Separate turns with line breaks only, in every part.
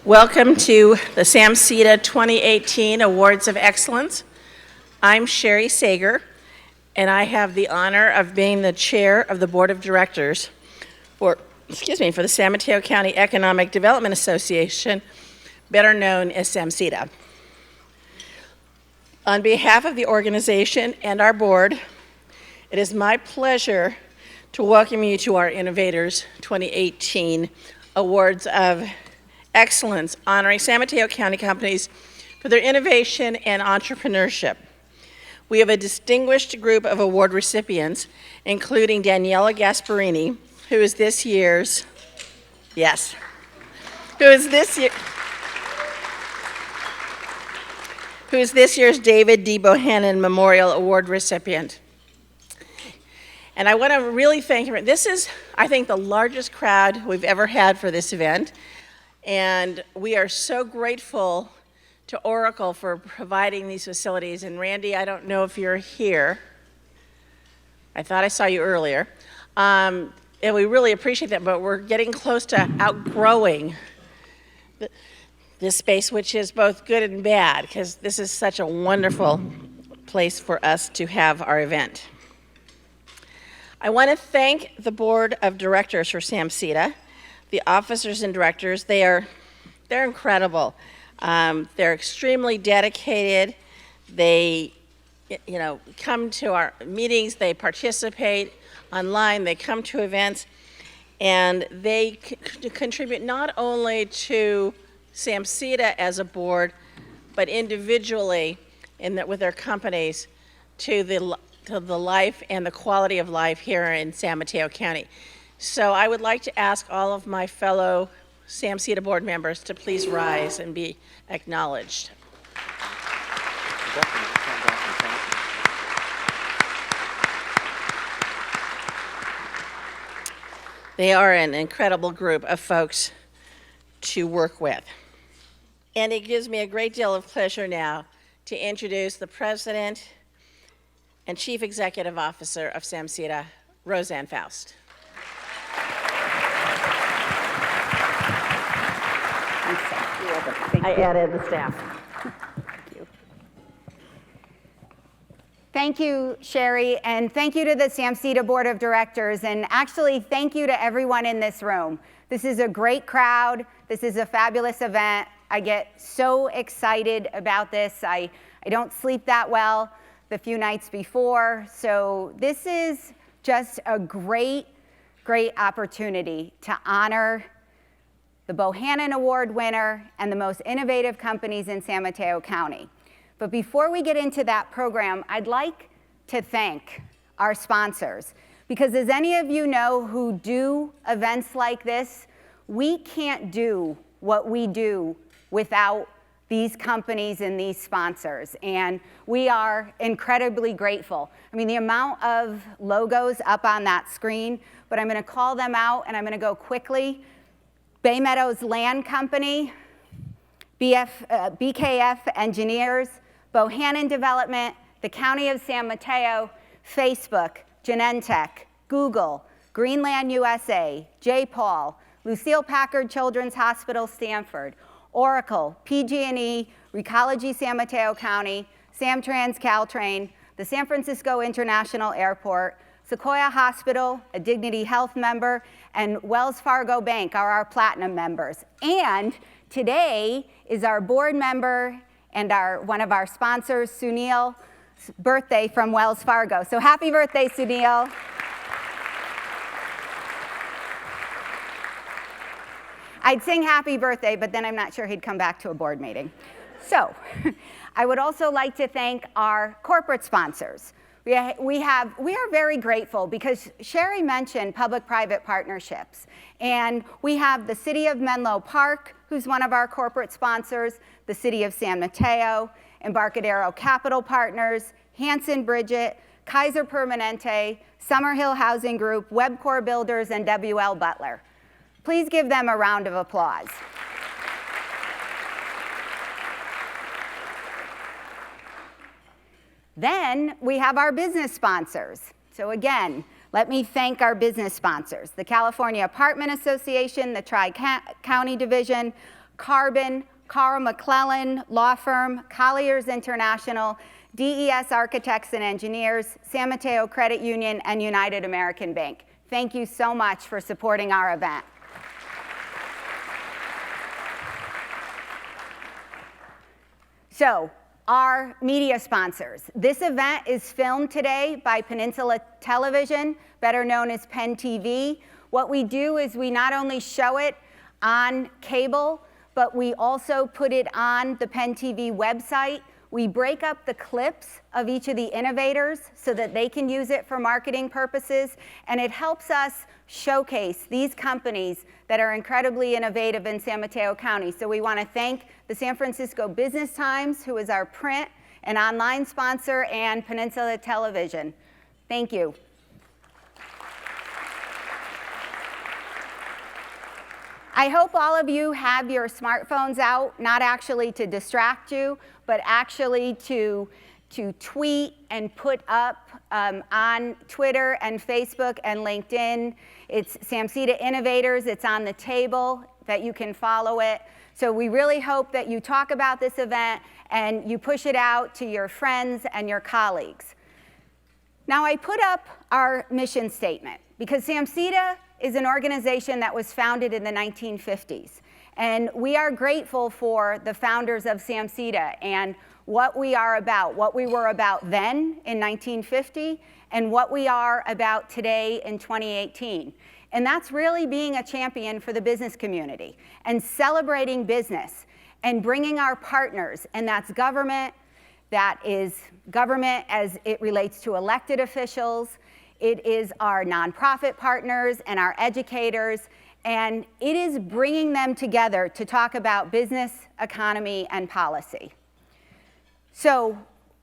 Welcome to the SAMCEDA 2018 Awards of Excellence. I'm Sherry Sager, and I have the honor of being the chair of the Board of Directors for the San Mateo County Economic Development Association, better known as SAMCEDA. On behalf of the organization and our board, it is my pleasure to welcome you to our Innovators 2018 Awards of Excellence, honoring San Mateo County companies for their innovation and entrepreneurship. We have a distinguished group of award recipients, including Daniela Gasparini, who is this year's David D. Bohannon Memorial Award recipient. And I want to really thank him. This is, I think, the largest crowd we've ever had for this event. And we are so grateful to Oracle for providing these facilities. And Randy, I don't know if you're here. I thought I saw you earlier. And we really appreciate that, but we're getting close to outgrowing this space, which is both good and bad, because this is such a wonderful place for us to have our event. I want to thank the Board of Directors for SAMCEDA. The officers and directors, they're incredible. They're extremely dedicated. They, come to our meetings, they participate online, they come to events, and they contribute not only to SAMCEDA as a board, but individually with their companies to the life and the quality of life here in San Mateo County. So I would like to ask all of my fellow SAMCEDA board members to please rise and be acknowledged. They are an incredible group of folks to work with. And it gives me a great deal of pleasure now to introduce the President and Chief Executive Officer of SAMCEDA, Roseanne Faust. I added the staff.
Thank you. Thank you, Sherry, and thank you to the SAMCEDA Board of Directors, and actually thank you to everyone in this room. This is a great crowd. This is a fabulous event. I get so excited about this. I don't sleep that well the few nights before, so this is just a great opportunity to honor the Bohannon Award winner and the most innovative companies in San Mateo County. But before we get into that program, I'd like to thank our sponsors, because as any of you know who do events like this, we can't do what we do without these companies and these sponsors, and we are incredibly grateful. I mean, the amount of logos up on that screen, but I'm gonna call them out and I'm gonna go quickly. Bay Meadows Land Company, BKF Engineers, Bohannon Development, the County of San Mateo, Facebook, Genentech, Google, Greenland USA, J. Paul, Lucille Packard Children's Hospital, Stanford, Oracle, PG&E, Recology San Mateo County, Samtrans Caltrain, the San Francisco International Airport, Sequoia Hospital, a Dignity Health member, and Wells Fargo Bank are our platinum members. And today is our board member and one of our sponsors, Sunil's birthday from Wells Fargo. So happy birthday, Sunil. I'd sing happy birthday, but then I'm not sure he'd come back to a board meeting. So I would also like to thank our corporate sponsors. We are very grateful because Sherry mentioned public-private partnerships. And we have the City of Menlo Park, who's one of our corporate sponsors, the City of San Mateo, Embarcadero Capital Partners, Hanson Bridget, Kaiser Permanente, Summerhill Housing Group, Webcore Builders, and WL Butler. Please give them a round of applause. Then we have our business sponsors. So again, let me thank our business sponsors: the California Apartment Association, the Tri-County Division, Carbon, Carl McClellan Law Firm, Colliers International, DES Architects and Engineers, San Mateo Credit Union, and United American Bank. Thank you so much for supporting our event. So, our media sponsors. This event is filmed today by Peninsula Television, better known as Penn TV. What we do is we not only show it on cable, but we also put it on the Penn TV website. We break up the clips of each of the innovators so that they can use it for marketing purposes, and it helps us showcase these companies that are incredibly innovative in San Mateo County. So we want to thank the San Francisco Business Times, who is our print and online sponsor, and Peninsula Television. Thank you. I hope all of you have your smartphones out, not actually to distract you, but actually to tweet and put up on Twitter and Facebook and LinkedIn. It's SAMCEDA Innovators. It's on the table that you can follow it. So we really hope that you talk about this event and you push it out to your friends and your colleagues. Now, I put up our mission statement because SAMCEDA is an organization that was founded in the 1950s. And we are grateful for the founders of SAMCEDA and what we are about, what we were about then in 1950, and what we are about today in 2018. And that's really being a champion for the business community and celebrating business and bringing our partners, and that's government, that is government as it relates to elected officials, it is our nonprofit partners and our educators, and it is bringing them together to talk about business, economy, and policy. So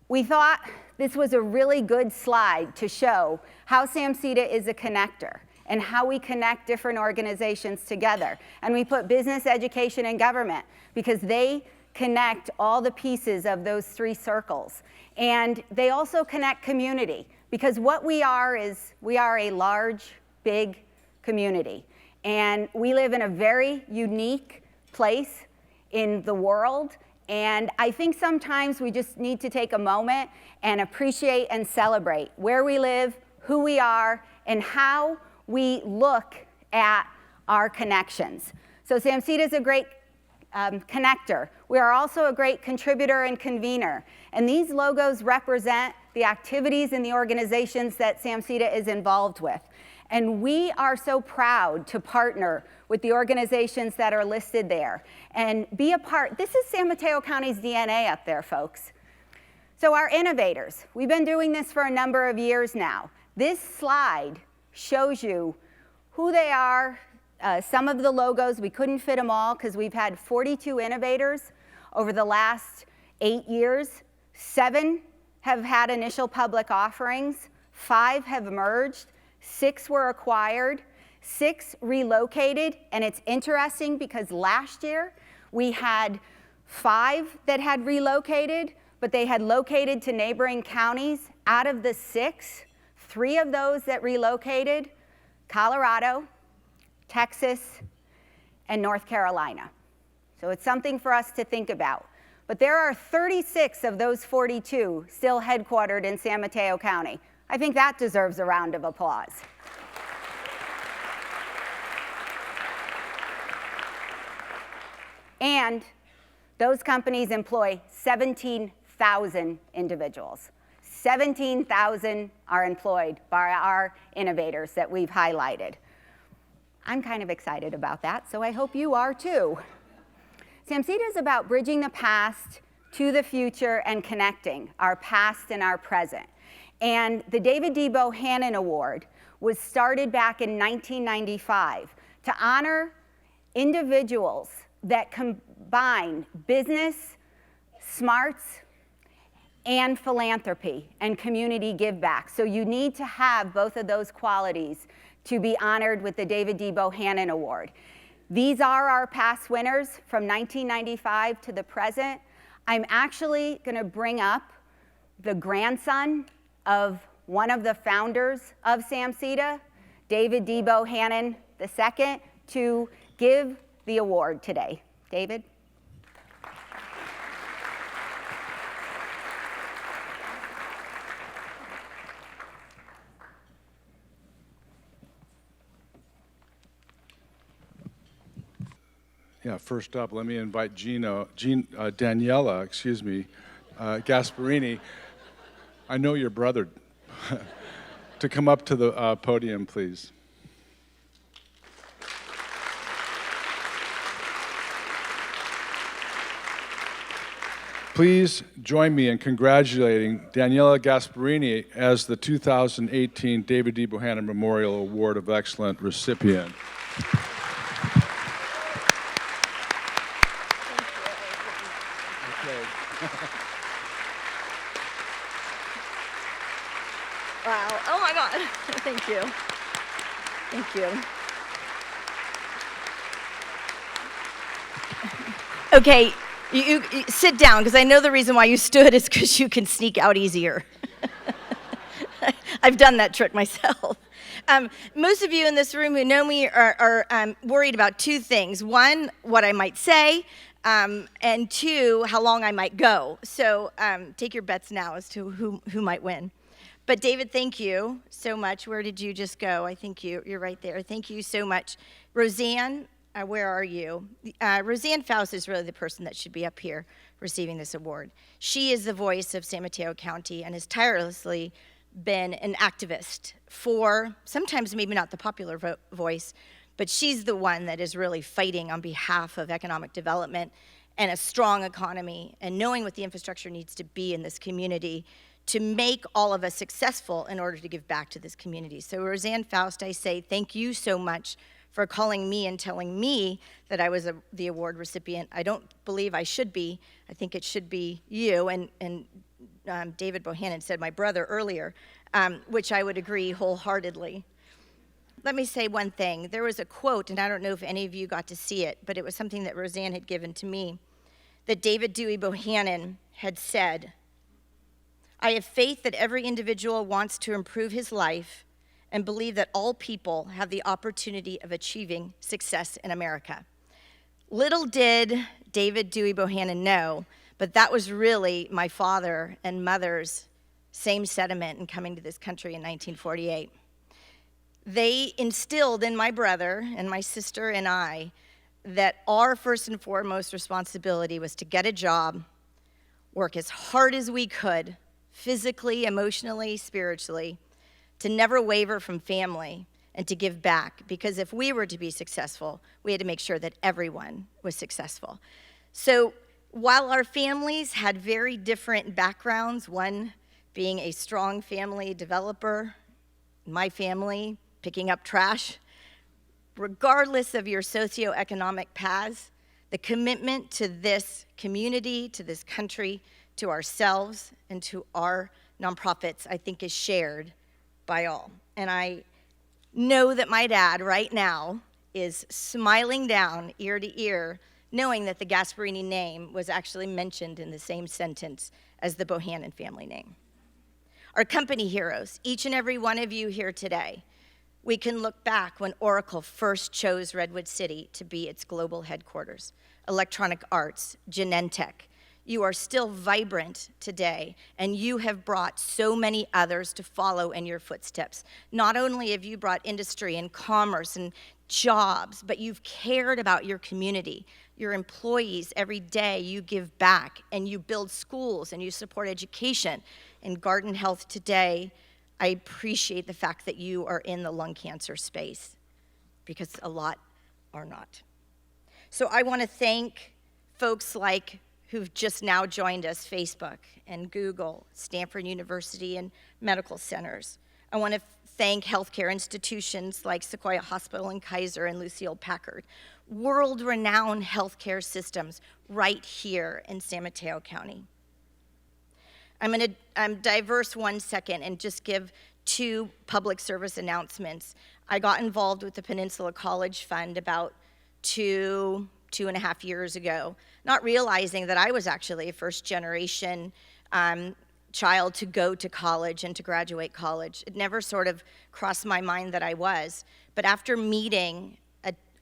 we thought this was a really good slide to show how SAMCEDA is a connector and how we connect different organizations together. And we put business, education, and government because they connect all the pieces of those three circles. And they also connect community because what we are is we are a large, big community. And we live in a very unique place in the world. And I think sometimes we just need to take a moment and appreciate and celebrate where we live, who we are, and how we look at our connections. So SAMCEDA is a great connector. We are also a great contributor and convener. And these logos represent the activities and the organizations that SAMCEDA is involved with. And we are so proud to partner with the organizations that are listed there and be a part. This is San Mateo County's DNA up there, folks. So our innovators, we've been doing this for a number of years now. This slide shows you who they are, some of the logos. We couldn't fit them all because we've had 42 innovators over the last 8 years. 7 have had initial public offerings, 5 have merged, 6 were acquired, 6 relocated, and it's interesting because last year we had 5 that had relocated, but they had located to neighboring counties. Out of the 6, 3 of those that relocated, Colorado, Texas, and North Carolina. So it's something for us to think about. But there are 36 of those 42 still headquartered in San Mateo County. I think that deserves a round of applause. And those companies employ 17,000 individuals. 17,000 are employed by our innovators that we've highlighted. I'm kind of excited about that, so I hope you are too. SAMCEDA is about bridging the past to the future and connecting our past and our present. And the David D. Bohannon Award was started back in 1995 to honor individuals that combine business, smarts, and philanthropy and community give back. So you need to have both of those qualities to be honored with the David D. Bohannon Award. These are our past winners from 1995 to the present. I'm actually going to bring up the grandson of one of the founders of SAMCEDA, David D. Bohannon II, to give the award today. David?
Yeah, first up, let me invite Daniela, Gasparini. I know your brother, to come up to the podium, please. Please join me in congratulating Daniela Gasparini as the 2018 David D. Bohannon Memorial Award of Excellence recipient.
Wow, oh my God, thank you. Thank you. Okay, you sit down, because I know the reason why you stood is because you can sneak out easier. I've done that trick myself. Most of you in this room who know me are worried about two things. One, what I might say, and two, how long I might go. So take your bets now as to who might win. But David, thank you so much. Where did you just go? I think you're right there. Thank you so much. Roseanne, where are you? Roseanne Faust is really the person that should be up here receiving this award. She is the voice of San Mateo County and has tirelessly been an activist for, sometimes maybe not the popular voice, but she's the one that is really fighting on behalf of economic development and a strong economy and knowing what the infrastructure needs to be in this community to make all of us successful in order to give back to this community. So Roseanne Faust, I say thank you so much for calling me and telling me that I was the award recipient. I don't believe I should be. I think it should be you. And David Bohannon said my brother earlier, which I would agree wholeheartedly. Let me say one thing. There was a quote, and I don't know if any of you got to see it, but it was something that Roseanne had given to me, that David Dewey Bohannon had said, "I have faith that every individual wants to improve his life and believe that all people have the opportunity of achieving success in America." Little did David Dewey Bohannon know, but that was really my father and mother's same sentiment in coming to this country in 1948. They instilled in my brother and my sister and I that our first and foremost responsibility was to get a job, work as hard as we could, physically, emotionally, spiritually, to never waver from family, and to give back. Because if we were to be successful, we had to make sure that everyone was successful. So while our families had very different backgrounds, one being a strong family developer, my family picking up trash, regardless of your socioeconomic paths, the commitment to this community, to this country, to ourselves, and to our nonprofits, I think is shared by all. And I know that my dad right now is smiling down ear to ear, knowing that the Gasparini name was actually mentioned in the same sentence as the Bohannon family name. Our company heroes, each and every one of you here today, we can look back when Oracle first chose Redwood City to be its global headquarters. Electronic Arts, Genentech. You are still vibrant today, and you have brought so many others to follow in your footsteps. Not only have you brought industry and commerce and jobs, but you've cared about your community, your employees. Every day you give back, and you build schools, and you support education. In Guardant Health today, I appreciate the fact that you are in the lung cancer space, because a lot are not. So I want to thank folks like who've just now joined us, Facebook and Google, Stanford University and medical centers. I want to thank healthcare institutions like Sequoia Hospital and Kaiser and Lucille Packard, world-renowned healthcare systems right here in San Mateo County. I'm going to diverse 1 second and just give two public service announcements. I got involved with the Peninsula College Fund about two and a half years ago, not realizing that I was actually a first-generation child to go to college and to graduate college. It never sort of crossed my mind that I was. But after meeting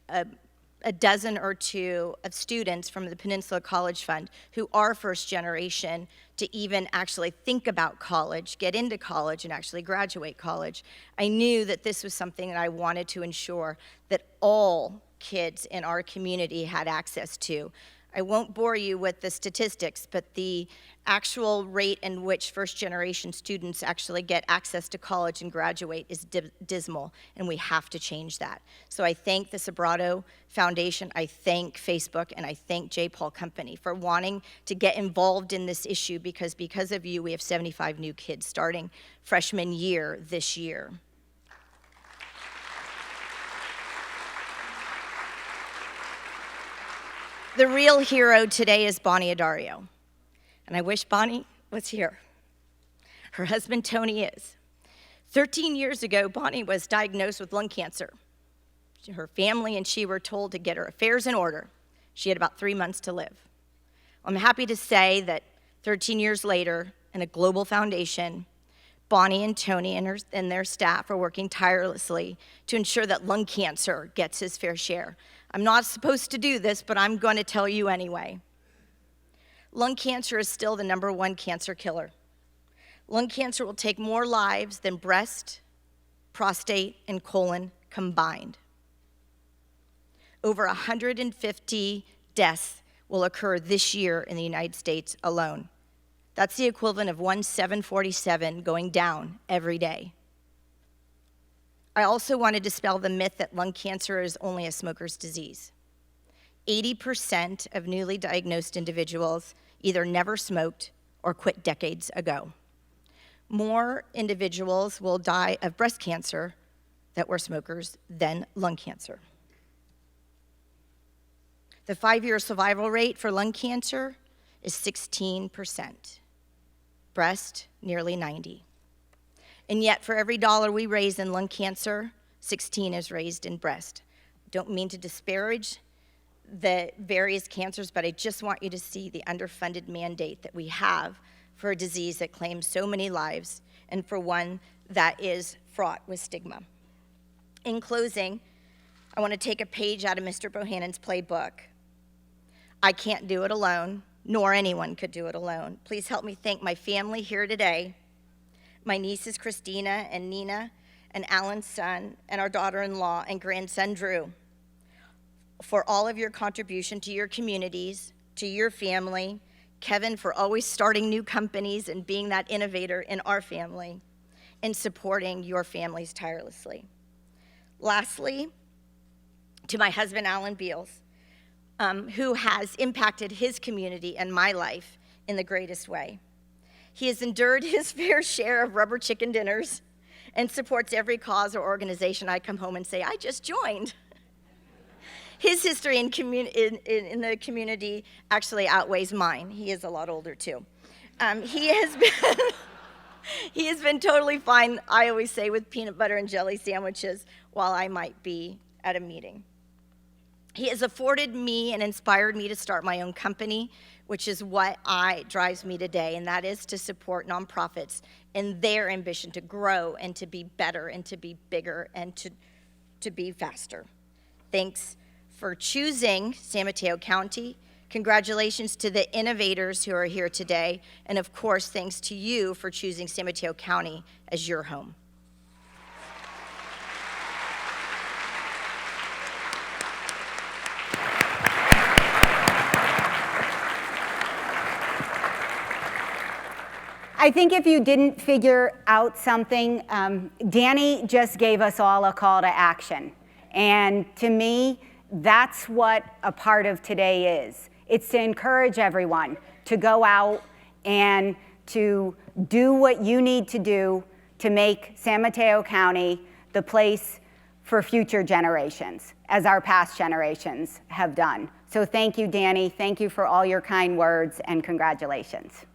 a a dozen or two of students from the Peninsula College Fund who are first generation to even actually think about college, get into college, and actually graduate college. I knew that this was something that I wanted to ensure that all kids in our community had access to. I won't bore you with the statistics, but the actual rate in which first-generation students actually get access to college and graduate is dismal, and we have to change that. So I thank the Sobrato Foundation, I thank Facebook, and I thank J. Paul Company for wanting to get involved in this issue, because of you, we have 75 new kids starting freshman year this year. The real hero today is Bonnie Adario, and I wish Bonnie was here. Her husband, Tony, is. 13 years ago, Bonnie was diagnosed with lung cancer. Her family and she were told to get her affairs in order. She had about 3 months to live. I'm happy to say that 13 years later, in a global foundation, Bonnie and Tony and their staff are working tirelessly to ensure that lung cancer gets his fair share. I'm not supposed to do this, but I'm going to tell you anyway. Lung cancer is still the #1 cancer killer. Lung cancer will take more lives than breast, prostate, and colon combined. Over 150 deaths will occur this year in the United States alone. That's the equivalent of 1/747 going down every day. I also want to dispel the myth that lung cancer is only a smoker's disease. 80% of newly diagnosed individuals either never smoked or quit decades ago. More individuals will die of breast cancer that were smokers than lung cancer. The 5-year survival rate for lung cancer is 16%. Breast, nearly 90%. And yet, for every dollar we raise in lung cancer, 16 is raised in breast. Don't mean to disparage the various cancers, but I just want you to see the underfunded mandate that we have for a disease that claims so many lives and for one that is fraught with stigma. In closing, I want to take a page out of Mr. Bohannon's playbook. I can't do it alone, nor anyone could do it alone. Please help me thank my family here today, my nieces Christina and Nina and Alan's son and our daughter-in-law and grandson Drew, for all of your contribution to your communities, to your family, Kevin for always starting new companies and being that innovator in our family, and supporting your families tirelessly. Lastly, to my husband, Alan Beals, who has impacted his community and my life in the greatest way. He has endured his fair share of rubber chicken dinners and supports every cause or organization I come home and say, I just joined. His history in the community actually outweighs mine. He is a lot older too. He has been totally fine, I always say, with peanut butter and jelly sandwiches while I might be at a meeting. He has afforded me and inspired me to start my own company, which is what drives me today, and that is to support nonprofits in their ambition to grow and to be better and to be bigger and to be faster. Thanks for choosing San Mateo County. Congratulations to the innovators who are here today, and of course, thanks to you for choosing San Mateo County as your home.
I think if you didn't figure out something, Danny just gave us all a call to action. And to me, that's what a part of today is. It's to encourage everyone to go out and to do what you need to do to make San Mateo County the place for future generations, as our past generations have done. So thank you, Danny. Thank you for all your kind words, and congratulations.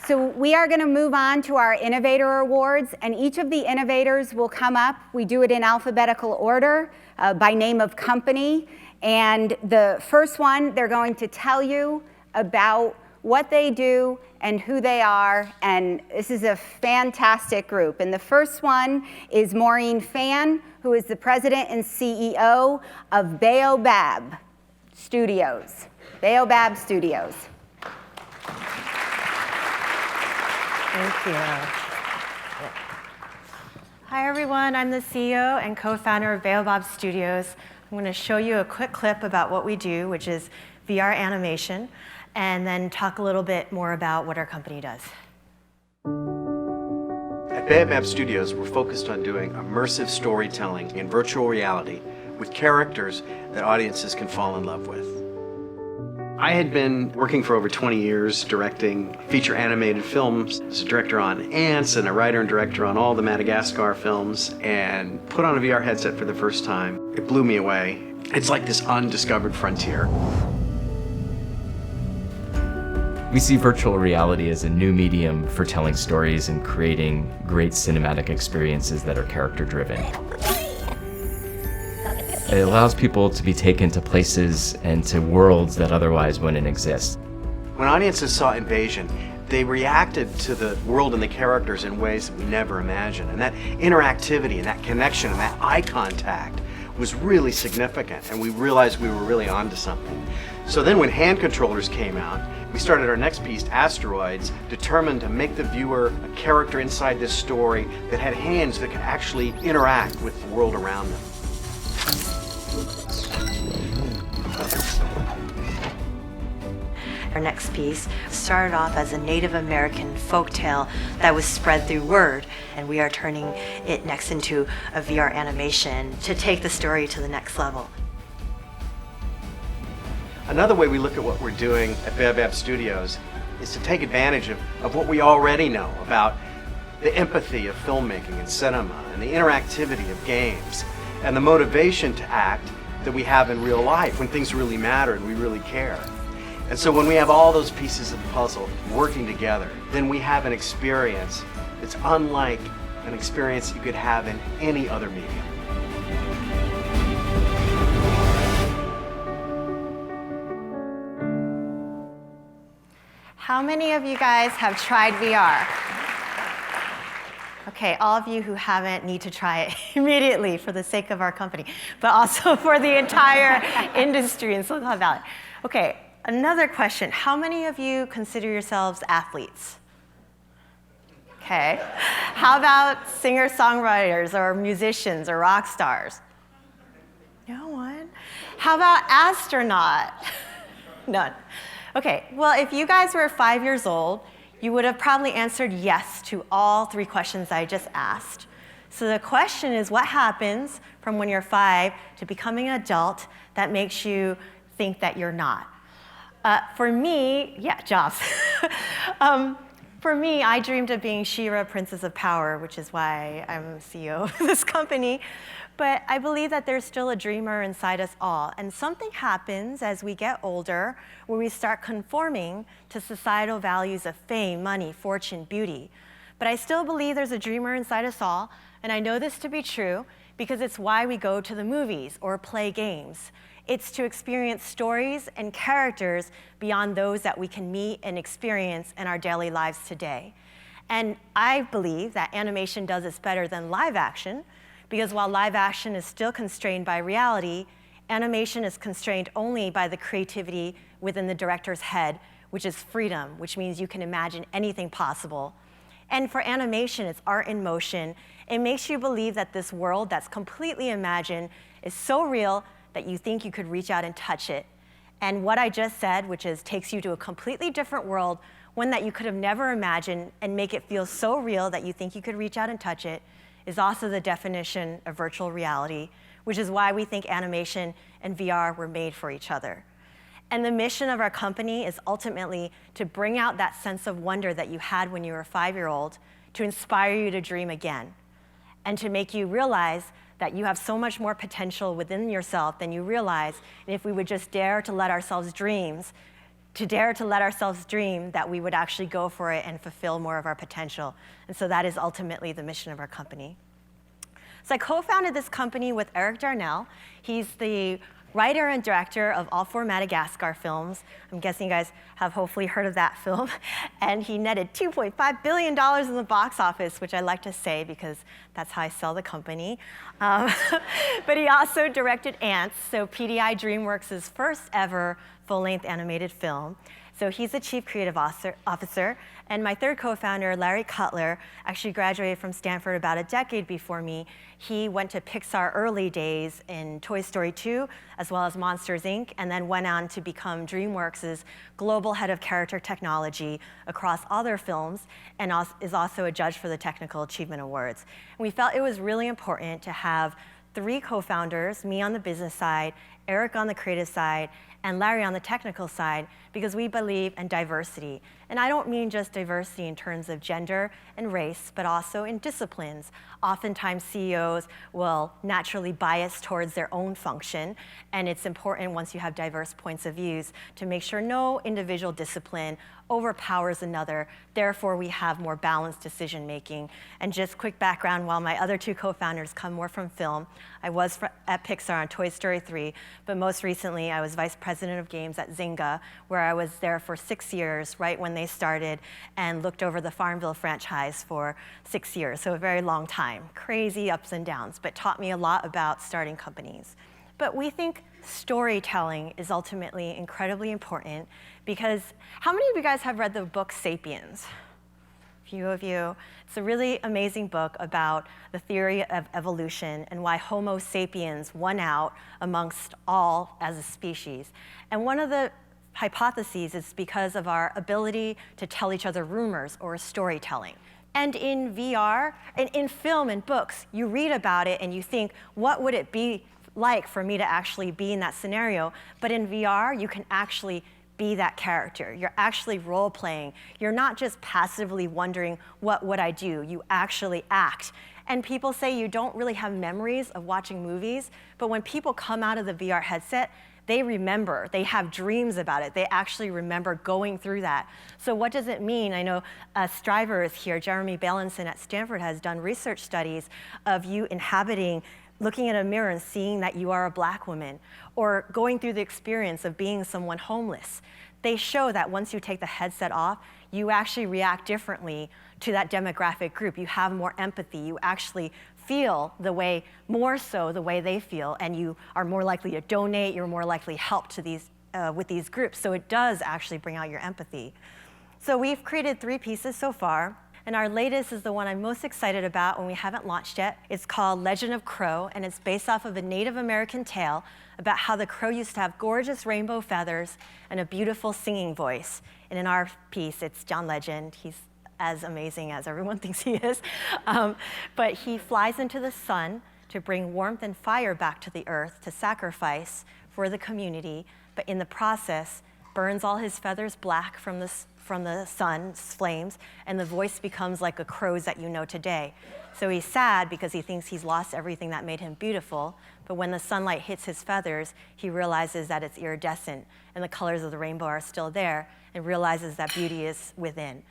So we are going to move on to our Innovator Awards, and each of the innovators will come up. We do it in alphabetical order by name of company. And the first one, they're going to tell you about what they do and who they are, and this is a fantastic group. And the first one is Maureen Fan, who is the president and CEO of Baobab Studios. Baobab Studios.
Thank you. Hi, everyone. I'm the CEO and co-founder of Baobab Studios. I'm going to show you a quick clip about what we do, which is VR animation, and then talk a little bit more about what our company does.
At Baobab Studios, we're focused on doing immersive storytelling in virtual reality with characters that audiences can fall in love with. I had been working for over 20 years directing feature animated films as a director on Ants and a writer and director on all the Madagascar films, and put on a VR headset for the first time. It blew me away. It's like this undiscovered frontier.
We see virtual reality as a new medium for telling stories and creating great cinematic experiences that are character-driven. It allows people to be taken to places and to worlds that otherwise wouldn't exist.
When audiences saw Invasion, they reacted to the world and the characters in ways that we never imagined. And that interactivity and that connection and that eye contact was really significant, and we realized we were really onto something. So then when hand controllers came out, we started our next piece, Asteroids, determined to make the viewer a character inside this story that had hands that could actually interact with the world around them.
Our next piece started off as a Native American folktale that was spread through word, and we are turning it next into a VR animation to take the story to the next level.
Another way we look at what we're doing at Baobab Studios is to take advantage of what we already know about the empathy of filmmaking and cinema and the interactivity of games and the motivation to act that we have in real life when things really matter and we really care. And so when we have all those pieces of the puzzle working together, then we have an experience that's unlike an experience you could have in any other medium.
How many of you guys have tried VR? Okay, all of you who haven't need to try it immediately for the sake of our company, but also for the entire industry in Silicon Valley. Okay, another question. How many of you consider yourselves athletes? Okay. How about singer-songwriters or musicians or rock stars? No one? How about astronaut? None. Okay, well, if you guys were 5 years old, you would have probably answered yes to all 3 questions I just asked. So the question is, what happens from when you're 5 to becoming an adult that makes you think that you're not? For me, yeah, jobs. For me, I dreamed of being She-Ra, Princess of Power, which is why I'm CEO of this company. But I believe that there's still a dreamer inside us all. And something happens as we get older where we start conforming to societal values of fame, money, fortune, beauty. But I still believe there's a dreamer inside us all. And I know this to be true because it's why we go to the movies or play games. It's to experience stories and characters beyond those that we can meet and experience in our daily lives today. And I believe that animation does this better than live action, because while live action is still constrained by reality, animation is constrained only by the creativity within the director's head, which is freedom, which means you can imagine anything possible. And for animation, it's art in motion. It makes you believe that this world that's completely imagined is so real that you think you could reach out and touch it. And what I just said, which is takes you to a completely different world, one that you could have never imagined, and make it feel so real that you think you could reach out and touch it, is also the definition of virtual reality, which is why we think animation and VR were made for each other. And the mission of our company is ultimately to bring out that sense of wonder that you had when you were a 5-year-old, to inspire you to dream again, and to make you realize that you have so much more potential within yourself than you realize. And if we would just dare to let ourselves dream, that we would actually go for it and fulfill more of our potential. And so that is ultimately the mission of our company. So I co-founded this company with Eric Darnell. He's the writer and director of all four Madagascar films. I'm guessing you guys have hopefully heard of that film. And he netted $2.5 billion in the box office, which I like to say because that's how I sell the company. But he also directed Ants, so PDI DreamWorks' first ever full-length animated film. So he's the chief creative officer. And my third co-founder, Larry Cutler, actually graduated from Stanford about a decade before me. He went to Pixar early days in Toy Story 2, as well as Monsters, Inc., and then went on to become DreamWorks' global head of character technology across all their films, and is also a judge for the Technical Achievement Awards. And we felt it was really important to have three co-founders, me on the business side, Eric on the creative side, and Larry on the technical side, because we believe in diversity. And I don't mean just diversity in terms of gender and race, but also in disciplines. Oftentimes CEOs will naturally bias towards their own function, and it's important once you have diverse points of views to make sure no individual discipline overpowers another. Therefore, we have more balanced decision making. And just quick background, while my other two co-founders come more from film, I was at Pixar on Toy Story 3, but most recently I was vice president of games at Zynga, where I was there for 6 years, right when they started, and looked over the Farmville franchise for 6 years, so a very long time. Crazy ups and downs, but taught me a lot about starting companies. But we think storytelling is ultimately incredibly important because how many of you guys have read the book Sapiens? A few of you. It's a really amazing book about the theory of evolution and why Homo sapiens won out amongst all as a species. And one of the hypotheses is because of our ability to tell each other rumors or storytelling. And in VR, and in film and books, you read about it and you think, what would it be like for me to actually be in that scenario? But in VR, you can actually be that character. You're actually role-playing. You're not just passively wondering, what would I do? You actually act. And people say you don't really have memories of watching movies, but when people come out of the VR headset, they remember, they have dreams about it. They actually remember going through that. So what does it mean? I know STRIVR is here. Jeremy Bailenson at Stanford has done research studies of you inhabiting, looking at a mirror and seeing that you are a black woman, or going through the experience of being someone homeless. They show that once you take the headset off, you actually react differently to that demographic group. You have more empathy. You actually feel the way, more so the way they feel, and you are more likely to donate, you're more likely to help to these, with these groups. So it does actually bring out your empathy. So we've created 3 pieces so far, and our latest is the one I'm most excited about when we haven't launched yet. It's called Legend of Crow, and it's based off of a Native American tale about how the crow used to have gorgeous rainbow feathers and a beautiful singing voice. And in our piece, it's John Legend. He's as amazing as everyone thinks he is. But he flies into the sun to bring warmth and fire back to the earth to sacrifice for the community, but in the process, burns all his feathers black from the sun's flames, and the voice becomes like a crow's that you know today. So he's sad because he thinks he's lost everything that made him beautiful, but when the sunlight hits his feathers, he realizes that it's iridescent, and the colors of the rainbow are still there, and realizes that beauty is within.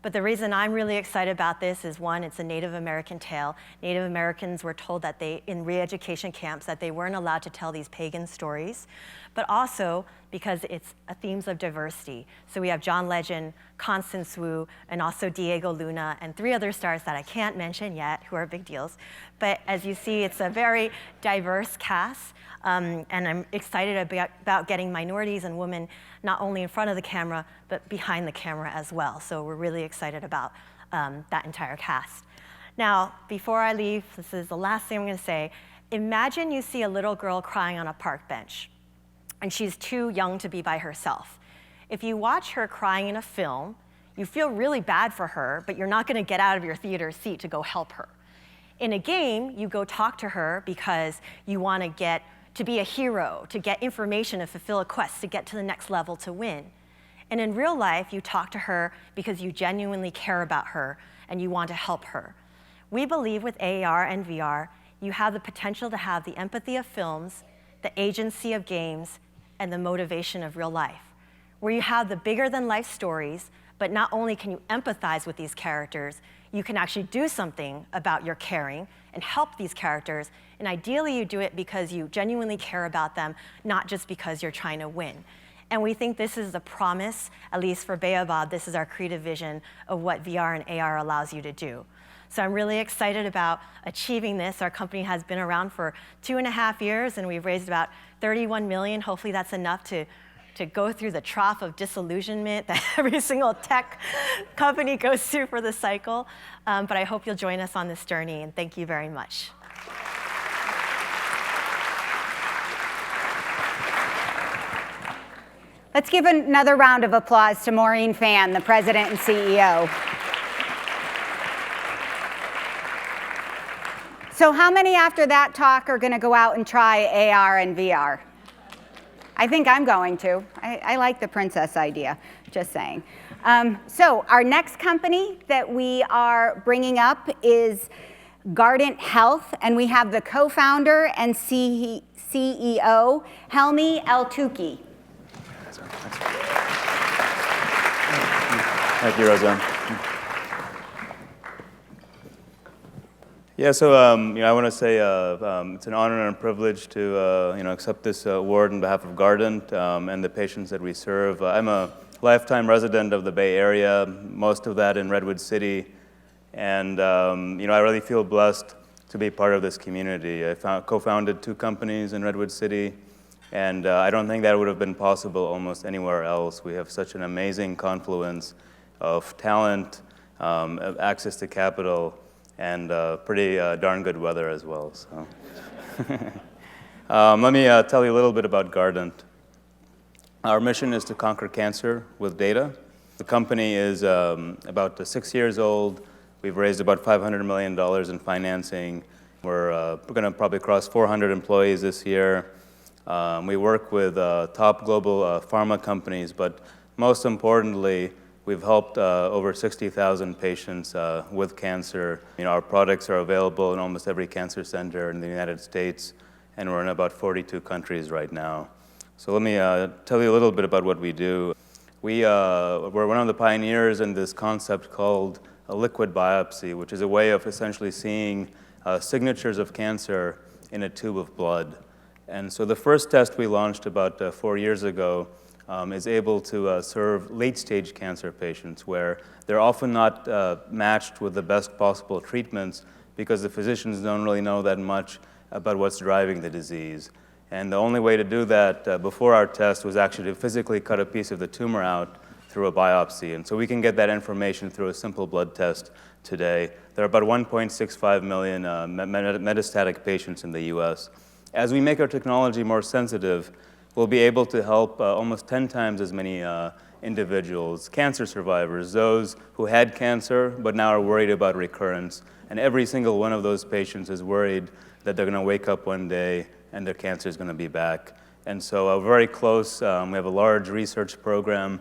But the reason I'm really excited about this is, one, it's a Native American tale. Native Americans were told that in re-education camps that they weren't allowed to tell these pagan stories, but also because it's themes of diversity. So we have John Legend, Constance Wu, and also Diego Luna, and 3 other stars that I can't mention yet, who are big deals. But as you see, it's a very diverse cast. And I'm excited about getting minorities and women not only in front of the camera, but behind the camera as well. So we're really excited about that entire cast. Now, before I leave, this is the last thing I'm gonna say. Imagine you see a little girl crying on a park bench, and she's too young to be by herself. If you watch her crying in a film, you feel really bad for her, but you're not gonna get out of your theater seat to go help her. In a game, you go talk to her because you wanna get to be a hero, to get information, to fulfill a quest, to get to the next level, to win. And in real life, you talk to her because you genuinely care about her and you want to help her. We believe with AR and VR, you have the potential to have the empathy of films, the agency of games, and the motivation of real life, where you have the bigger than life stories, But not only can you empathize with these characters, you can actually do something about your caring and help these characters. And ideally, you do it because you genuinely care about them, not just because you're trying to win. And we think this is the promise, at least for Baobab, this is our creative vision of what VR and AR allows you to do. So I'm really excited about achieving this. Our company has been around for 2.5 years, and we've raised about 31 million. Hopefully that's enough to go through the trough of disillusionment that every single tech company goes through for the cycle. But I hope you'll join us on this journey, and thank you very much.
Let's give another round of applause to Maureen Fan, the president and CEO. So how many after that talk are going to go out and try AR and VR? I think I'm going to. I like the princess idea, just saying. So our next company that we are bringing up is Guardant Health, and we have the co-founder and CEO, Heme Molecule.
Thank you, Roseanne. Yeah, so I want to say it's an honor and a privilege to accept this award on behalf of Guardant and the patients that we serve. I'm a lifetime resident of the Bay Area, most of that in Redwood City, and I really feel blessed to be part of this community. I co-founded 2 companies in Redwood City, and I don't think that would have been possible almost anywhere else. We have such an amazing confluence of talent, access to capital, and pretty darn good weather as well. So, let me tell you a little bit about Guardant. Our mission is to conquer cancer with data. The company is about 6 years old. We've raised about $500 million in financing. We're going to probably cross 400 employees this year. We work with top global pharma companies, but most importantly, we've helped over 60,000 patients with cancer. Our products are available in almost every cancer center in the United States, and we're in about 42 countries right now. So let me tell you a little bit about what we do. We're one of the pioneers in this concept called a liquid biopsy, which is a way of essentially seeing signatures of cancer in a tube of blood. And so the first test we launched about 4 years ago is able to serve late-stage cancer patients where they're often not matched with the best possible treatments because the physicians don't really know that much about what's driving the disease. And the only way to do that before our test was actually to physically cut a piece of the tumor out through a biopsy. And so we can get that information through a simple blood test today. There are about 1.65 million metastatic patients in the US. As we make our technology more sensitive, we'll be able to help almost 10 times as many individuals, cancer survivors, those who had cancer but now are worried about recurrence. And every single one of those patients is worried that they're going to wake up one day and their cancer is going to be back. And so we're very close. We have a large research program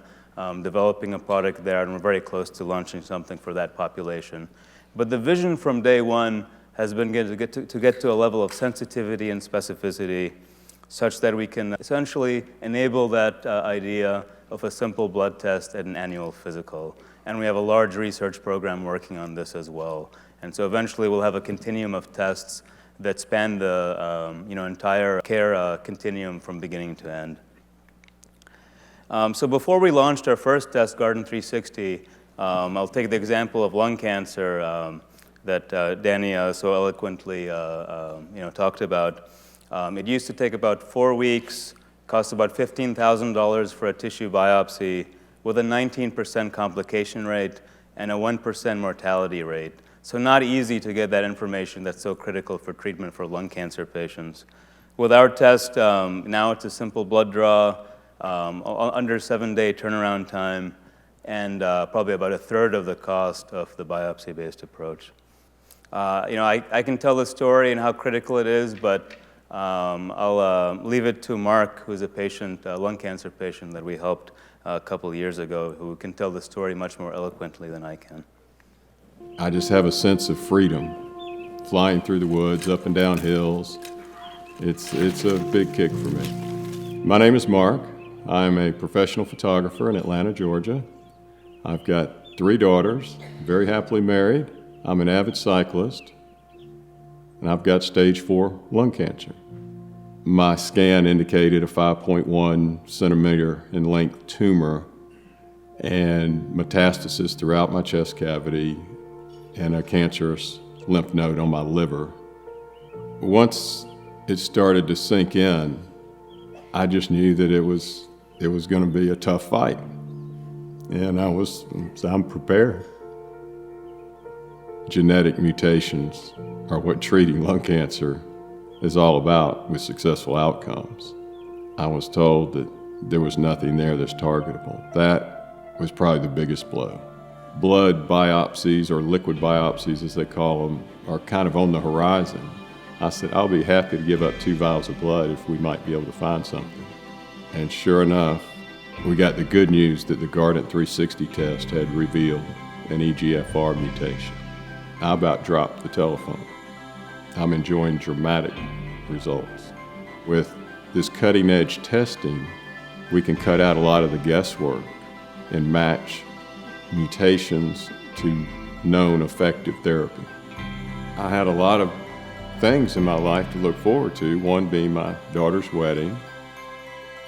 developing a product there, and we're very close to launching something for that population. But the vision from day one has been to get to a level of sensitivity and specificity such that we can essentially enable that idea of a simple blood test at an annual physical. And we have a large research program working on this as well. And so eventually we'll have a continuum of tests that span the entire care continuum from beginning to end. So before we launched our first test, Guardant 360, I'll take the example of lung cancer that Daniela so eloquently talked about. It used to take about 4 weeks, cost about $15,000 for a tissue biopsy, with a 19% complication rate and a 1% mortality rate. So not easy to get that information that's so critical for treatment for lung cancer patients. With our test, now it's a simple blood draw, under 7-day turnaround time, and probably about a third of the cost of the biopsy-based approach. I can tell the story and how critical it is, but I'll leave it to Mark, who's a patient, a lung cancer patient that we helped a couple of years ago, who can tell the story much more eloquently than I can.
I just have a sense of freedom, flying through the woods, up and down hills. It's a big kick for me. My name is Mark. I'm a professional photographer in Atlanta, Georgia. I've got 3 daughters, very happily married. I'm an avid cyclist, and I've got stage 4 lung cancer. My scan indicated a 5.1 centimeter in length tumor and metastasis throughout my chest cavity and a cancerous lymph node on my liver. Once it started to sink in, I just knew that it was going to be a tough fight. And I'm prepared. Genetic mutations are what treating lung cancer is all about with successful outcomes. I was told that there was nothing there that's targetable. That was probably the biggest blow. Blood biopsies, or liquid biopsies as they call them, are kind of on the horizon. I said, I'll be happy to give up 2 vials of blood if we might be able to find something. And sure enough, we got the good news that the Guardant 360 test had revealed an EGFR mutation. I about dropped the telephone. I'm enjoying dramatic results. With this cutting-edge testing, we can cut out a lot of the guesswork and match mutations to known effective therapy. I had a lot of things in my life to look forward to, one being my daughter's wedding,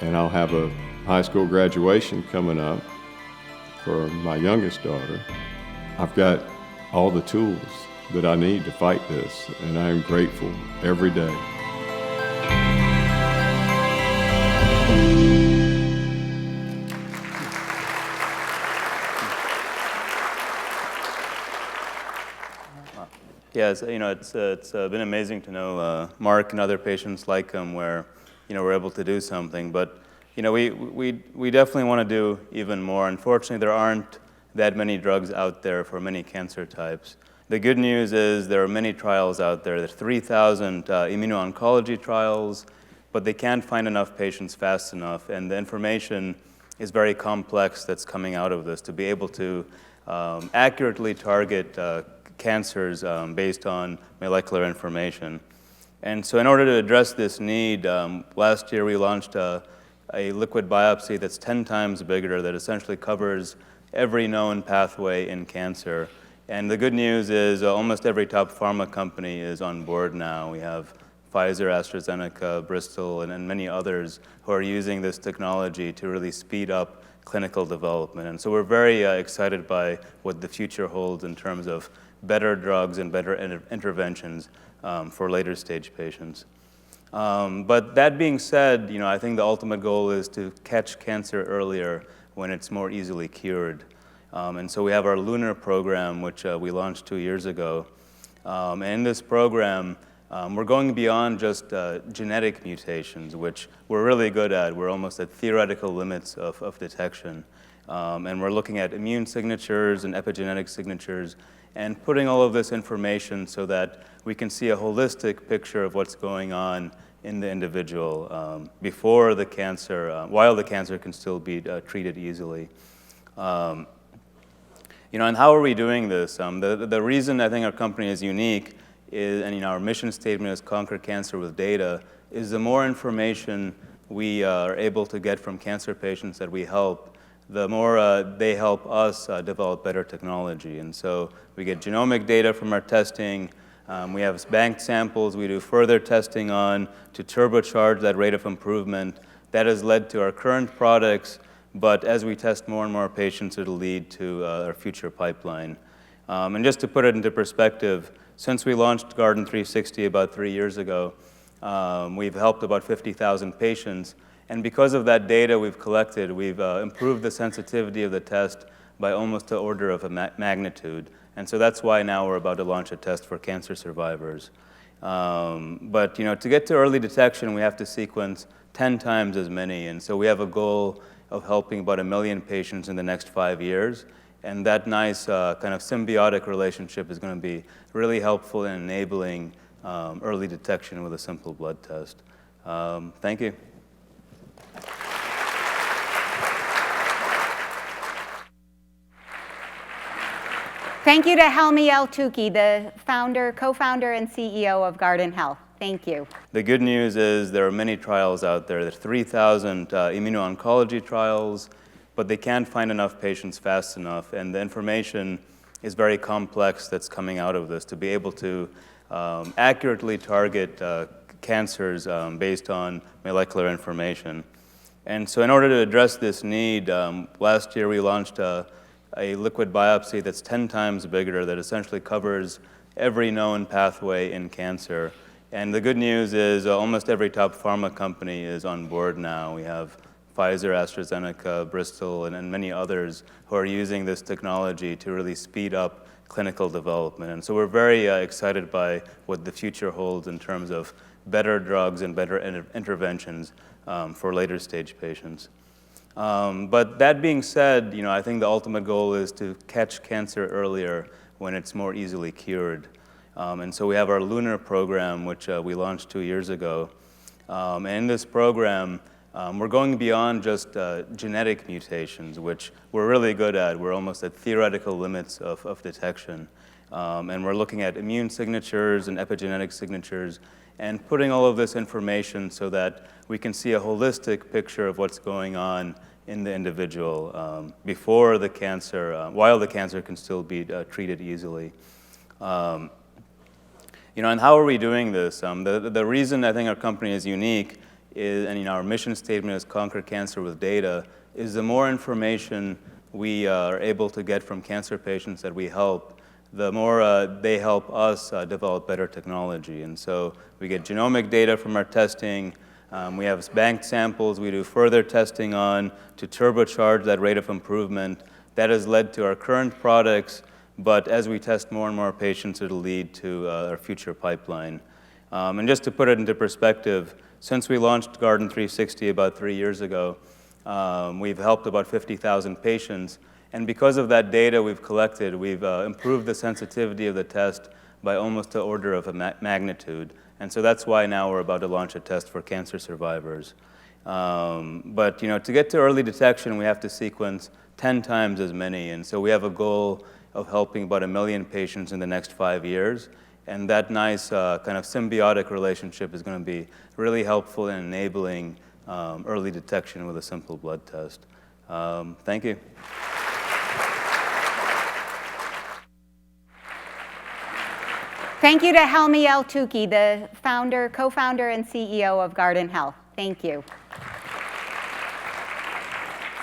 and I'll have a high school graduation coming up for my youngest daughter. I've got all the tools that I need to fight this, and I am grateful every day.
Yes, it's been amazing to know Mark and other patients like him where, we're able to do something. But, we definitely want to do even more. Unfortunately, there aren't that many drugs out there for many cancer types. The good news is there are many trials out there. There's 3,000 immuno-oncology trials, but they can't find enough patients fast enough. And the information is very complex that's coming out of this to be able to accurately target cancers based on molecular information. And so in order to address this need, last year we launched a liquid biopsy that's 10 times bigger that essentially covers every known pathway in cancer. And the good news is almost every top pharma company is on board now. We have Pfizer, AstraZeneca, Bristol, and many others who are using this technology to really speed up clinical development. And so we're very excited by what the future holds in terms of better drugs and better interventions for later stage patients. But that being said, I think the ultimate goal is to catch cancer earlier when it's more easily cured. And so we have our LUNAR program, which we launched 2 years ago. And in this program, we're going beyond just genetic mutations, which we're really good at. We're almost at theoretical limits of detection. And we're looking at immune signatures and epigenetic signatures and putting all of this information so that we can see a holistic picture of what's going on in the individual before the cancer, while the cancer can still be treated easily. And how are we doing this? The reason I think our company is unique is, and our mission statement is conquer cancer with data, is the more information we are able to get from cancer patients that we help, the more they help us develop better technology. And so we get genomic data from our testing. We have banked samples we do further testing on to turbocharge that rate of improvement. That has led to our current products, but as we test more and more patients, it'll lead to our future pipeline. And just to put it into perspective, since we launched Guardant 360 about 3 years ago, we've helped about 50,000 patients. And because of that data we've collected, we've improved the sensitivity of the test by almost an order of a magnitude. And so that's why now we're about to launch a test for cancer survivors. But to get to early detection, we have to sequence 10 times as many. And so we have a goal of helping about 1 million patients in the next 5 years. And that nice kind of symbiotic relationship is going to be really helpful in enabling early detection with a simple blood test. Thank you.
Thank you to Helmy El-Touki, the co-founder and CEO of Guardant Health. Thank you.
The good news is there are many trials out there. There's 3,000 immuno-oncology trials, but they can't find enough patients fast enough, and the information is very complex that's coming out of this to be able to accurately target cancers based on molecular information. And so in order to address this need, last year we launched a liquid biopsy that's 10 times bigger that essentially covers every known pathway in cancer. And the good news is almost every top pharma company is on board now. We have Pfizer, AstraZeneca, Bristol, and many others who are using this technology to really speed up clinical development. And so we're very excited by what the future holds in terms of better drugs and better interventions for later stage patients. But that being said, I think the ultimate goal is to catch cancer earlier when it's more easily cured. And so we have our LUNAR program, which we launched 2 years ago. And in this program, we're going beyond just genetic mutations, which we're really good at. We're almost at theoretical limits of detection. And we're looking at immune signatures and epigenetic signatures and putting all of this information so that we can see a holistic picture of what's going on in the individual before the cancer, while the cancer can still be treated easily. And how are we doing this? The reason I think our company is unique is, and our mission statement is conquer cancer with data, is the more information we are able to get from cancer patients that we help, the more they help us develop better technology. And so we get genomic data from our testing. We have banked samples we do further testing on to turbocharge that rate of improvement. That has led to our current products, but as we test more and more patients, it'll lead to our future pipeline. And just to put it into perspective, since we launched Guardant 360 about 3 years ago, we've helped about 50,000 patients. And because of that data we've collected, we've improved the sensitivity of the test by almost an order of magnitude. And so that's why now we're about to launch a test for cancer survivors. But to get to early detection, we have to sequence 10 times as many. And so we have a goal of helping about 1 million patients in the next 5 years. And that nice kind of symbiotic relationship is going to be really helpful in enabling early detection with a simple blood test. Thank you.
Thank you to Helmy El-Touki, the co-founder and CEO of Guardant Health. Thank you.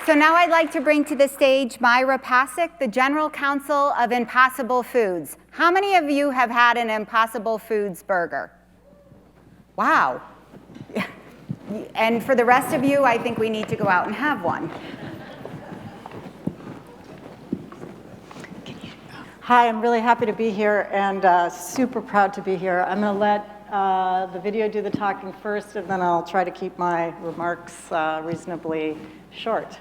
So now I'd like to bring to the stage Myra Pasick, the General Counsel of Impossible Foods. How many of you have had an Impossible Foods burger? Wow. And for the rest of you, I think we need to go out and have one.
Hi, I'm really happy to be here and super proud to be here. I'm going to let the video do the talking first, and then I'll try to keep my remarks reasonably short.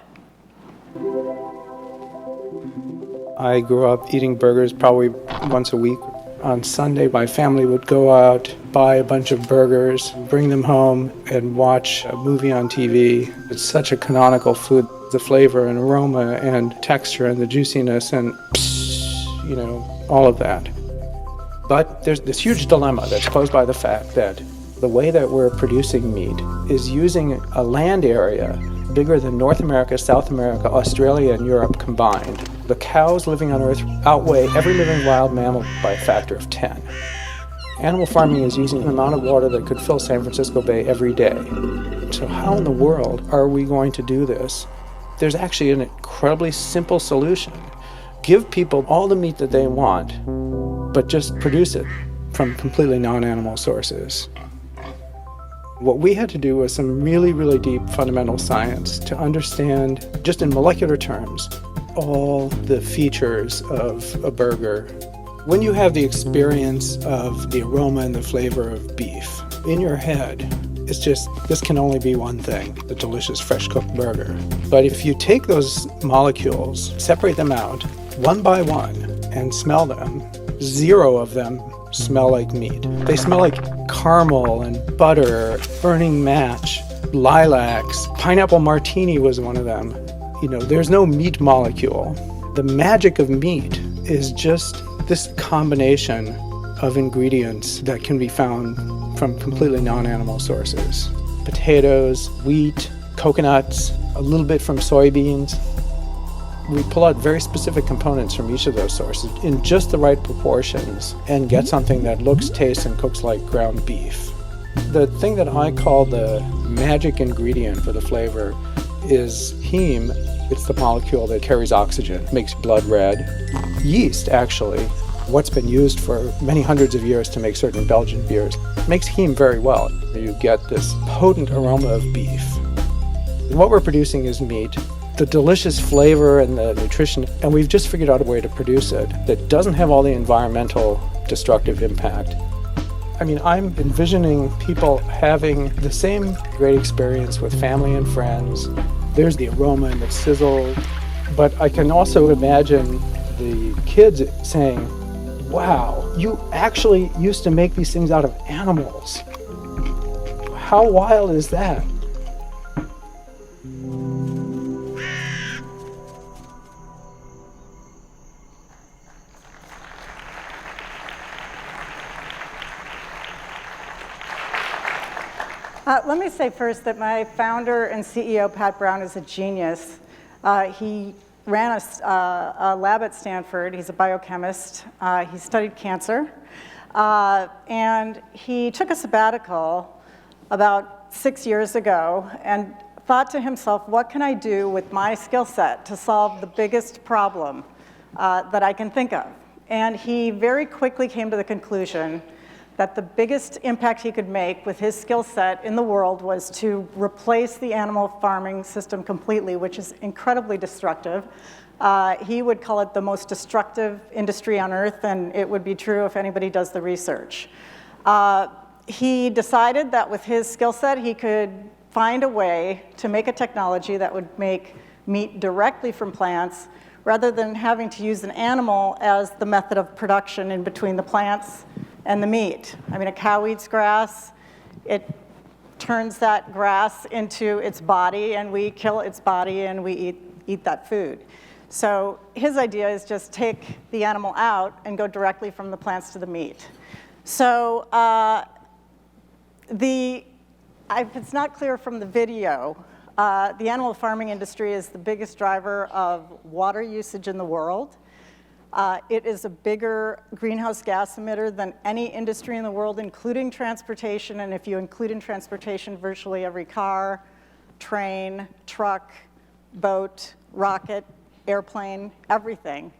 I grew up eating burgers probably once a week. On Sunday, my family would go out, buy a bunch of burgers, bring them home, and watch a movie on TV. It's such a canonical food. The flavor and aroma and texture and the juiciness and all of that. But there's this huge dilemma that's posed by the fact that the way that we're producing meat is using a land area bigger than North America, South America, Australia, and Europe combined. The cows living on Earth outweigh every living wild mammal by a factor of 10. Animal farming is using an amount of water that could fill San Francisco Bay every day. So how in the world are we going to do this? There's actually an incredibly simple solution. Give people all the meat that they want, but just produce it from completely non-animal sources. What we had to do was some really, really deep fundamental science to understand, just in molecular terms, all the features of a burger. When you have the experience of the aroma and the flavor of beef in your head, it's just, this can only be one thing, the delicious fresh cooked burger. But if you take those molecules, separate them out, one by one, and smell them, 0 of them smell like meat. They smell like caramel and butter, burning match, lilacs, pineapple martini was one of them. There's no meat molecule. The magic of meat is just this combination of ingredients that can be found from completely non-animal sources. Potatoes, wheat, coconuts, a little bit from soybeans. We pull out very specific components from each of those sources in just the right proportions and get something that looks, tastes, and cooks like ground beef. The thing that I call the magic ingredient for the flavor is heme. It's the molecule that carries oxygen, makes blood red. Yeast, actually, what's been used for many hundreds of years to make certain Belgian beers, makes heme very well. You get this potent aroma of beef. What we're producing is meat, the delicious flavor and the nutrition, and we've just figured out a way to produce it that doesn't have all the environmental destructive impact. I mean, I'm envisioning people having the same great experience with family and friends. There's the aroma and the sizzle, but I can also imagine the kids saying, wow, you actually used to make these things out of animals. How wild is that?
Let me say first that my founder and CEO, Pat Brown, is a genius. He ran a lab at Stanford. He's a biochemist. He studied cancer. And he took a sabbatical about 6 years ago and thought to himself, what can I do with my skill set to solve the biggest problem that I can think of? And he very quickly came to the conclusion that the biggest impact he could make with his skill set in the world was to replace the animal farming system completely, which is incredibly destructive. He would call it the most destructive industry on earth, and it would be true if anybody does the research. He decided that with his skill set, he could find a way to make a technology that would make meat directly from plants rather than having to use an animal as the method of production in between the plants and the meat. I mean, a cow eats grass, it turns that grass into its body, and we kill its body and we eat that food. So his idea is just take the animal out and go directly from the plants to the meat. So if it's not clear from the video, the animal farming industry is the biggest driver of water usage in the world. It is a bigger greenhouse gas emitter than any industry in the world, including transportation. And if you include in transportation virtually every car, train, truck, boat, rocket, airplane, everything.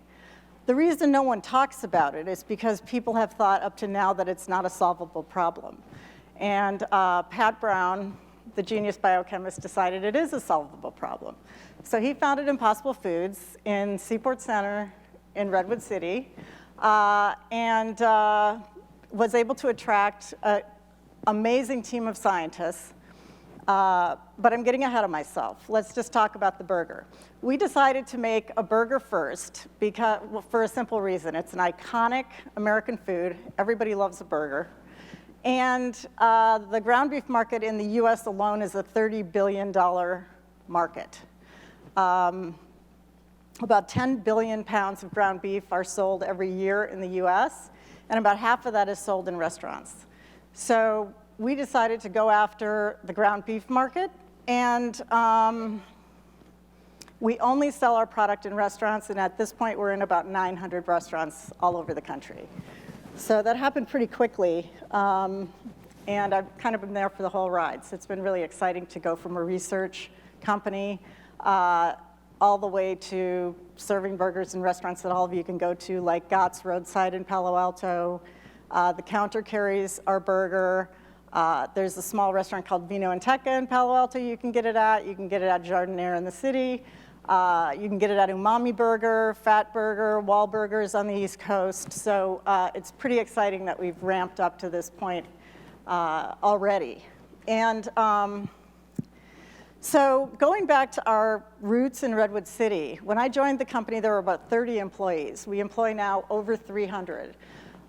The reason no one talks about it is because people have thought up to now that it's not a solvable problem. And Pat Brown, the genius biochemist, decided it is a solvable problem. So he founded Impossible Foods in Seaport Center in Redwood City, and was able to attract an amazing team of scientists. But I'm getting ahead of myself. Let's just talk about the burger. We decided to make a burger first because, well, for a simple reason. It's an iconic American food. Everybody loves a burger. And the ground beef market in the US alone is a $30 billion market. About 10 billion pounds of ground beef are sold every year in the US, and about half of that is sold in restaurants. So we decided to go after the ground beef market, and we only sell our product in restaurants, and at this point we're in about 900 restaurants all over the country. So that happened pretty quickly, and I've kind of been there for the whole ride. So it's been really exciting to go from a research company all the way to serving burgers in restaurants that all of you can go to, like Gott's Roadside in Palo Alto. The counter carries our burger. There's a small restaurant called Vino and Teca in Palo Alto you can get it at. You can get it at Jardiniere in the city. You can get it at Umami Burger, Fat Burger, Wall Burgers on the East Coast. So it's pretty exciting that we've ramped up to this point already. And so going back to our roots in Redwood City, when I joined the company, there were about 30 employees. We employ now over 300.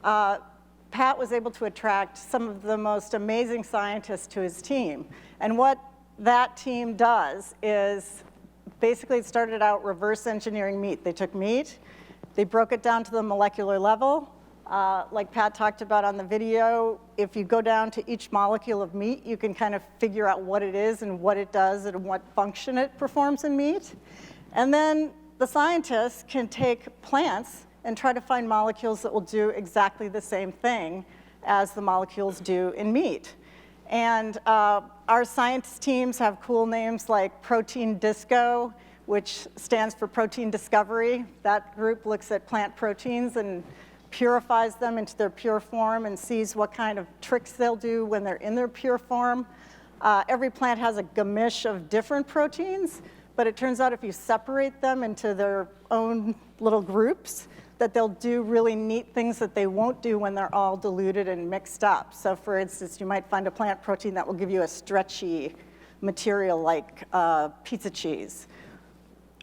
Pat was able to attract some of the most amazing scientists to his team. And what that team does is basically it started out reverse engineering meat. They took meat, they broke it down to the molecular level. Like Pat talked about on the video, if you go down to each molecule of meat, you can kind of figure out what it is and what it does and what function it performs in meat. And then the scientists can take plants and try to find molecules that will do exactly the same thing as the molecules do in meat. And our science teams have cool names like Protein Disco, which stands for Protein Discovery. That group looks at plant proteins and purifies them into their pure form and sees what kind of tricks they'll do when they're in their pure form. Every plant has a gamish of different proteins, but it turns out if you separate them into their own little groups, that they'll do really neat things that they won't do when they're all diluted and mixed up. So for instance, you might find a plant protein that will give you a stretchy material like pizza cheese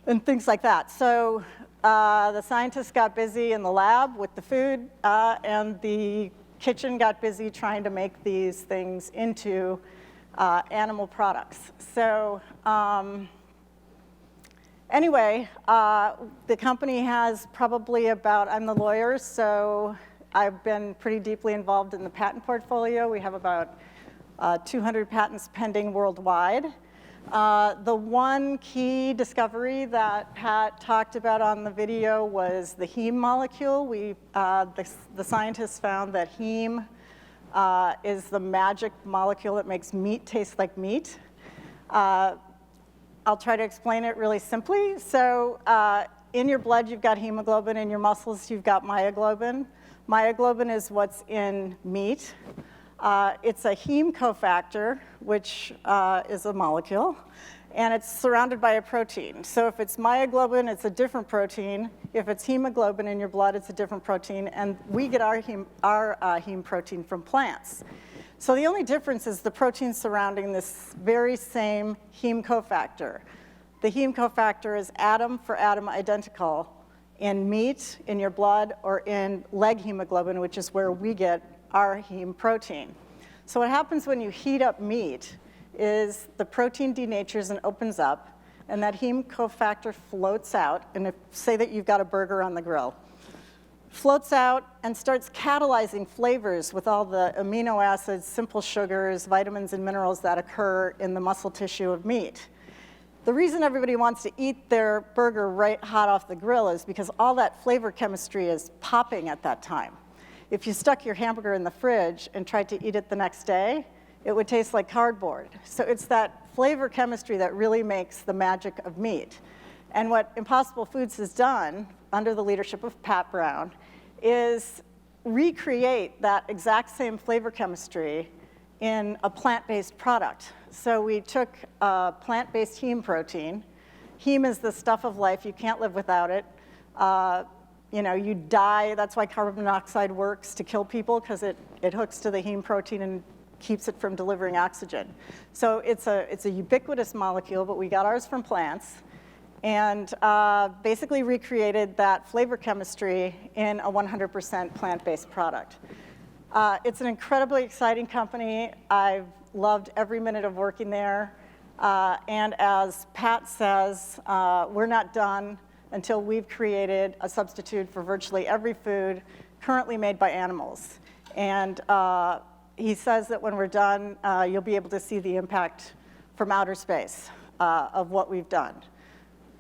and things like that. So the scientists got busy in the lab with the food, and the kitchen got busy trying to make these things into animal products. So anyway, the company has probably about, I'm the lawyer, so I've been pretty deeply involved in the patent portfolio. We have about 200 patents pending worldwide. The one key discovery that Pat talked about on the video was the heme molecule. The scientists found that heme is the magic molecule that makes meat taste like meat. I'll try to explain it really simply. So in your blood, you've got hemoglobin. In your muscles, you've got myoglobin. Myoglobin is what's in meat. It's a heme cofactor, which is a molecule, and it's surrounded by a protein. So if it's myoglobin, it's a different protein. If it's hemoglobin in your blood, it's a different protein, and we get our heme protein from plants. So the only difference is the protein surrounding this very same heme cofactor. The heme cofactor is atom for atom identical in meat, in your blood, or in leg hemoglobin, which is where we get our heme protein. So what happens when you heat up meat is the protein denatures and opens up, and that heme cofactor floats out, and say that you've got a burger on the grill. Floats out and starts catalyzing flavors with all the amino acids, simple sugars, vitamins, and minerals that occur in the muscle tissue of meat. The reason everybody wants to eat their burger right hot off the grill is because all that flavor chemistry is popping at that time. If you stuck your hamburger in the fridge and tried to eat it the next day, it would taste like cardboard. So it's that flavor chemistry that really makes the magic of meat. And what Impossible Foods has done, under the leadership of Pat Brown, is recreate that exact same flavor chemistry in a plant-based product. So we took a plant-based heme protein. Heme is the stuff of life. You can't live without it. You die. That's why carbon monoxide works to kill people, because it hooks to the heme protein and keeps it from delivering oxygen. So it's a ubiquitous molecule, but we got ours from plants, and basically recreated that flavor chemistry in a 100% plant-based product. It's an incredibly exciting company. I've loved every minute of working there. And as Pat says, we're not done until we've created a substitute for virtually every food currently made by animals. And he says that when we're done, you'll be able to see the impact from outer space of what we've done.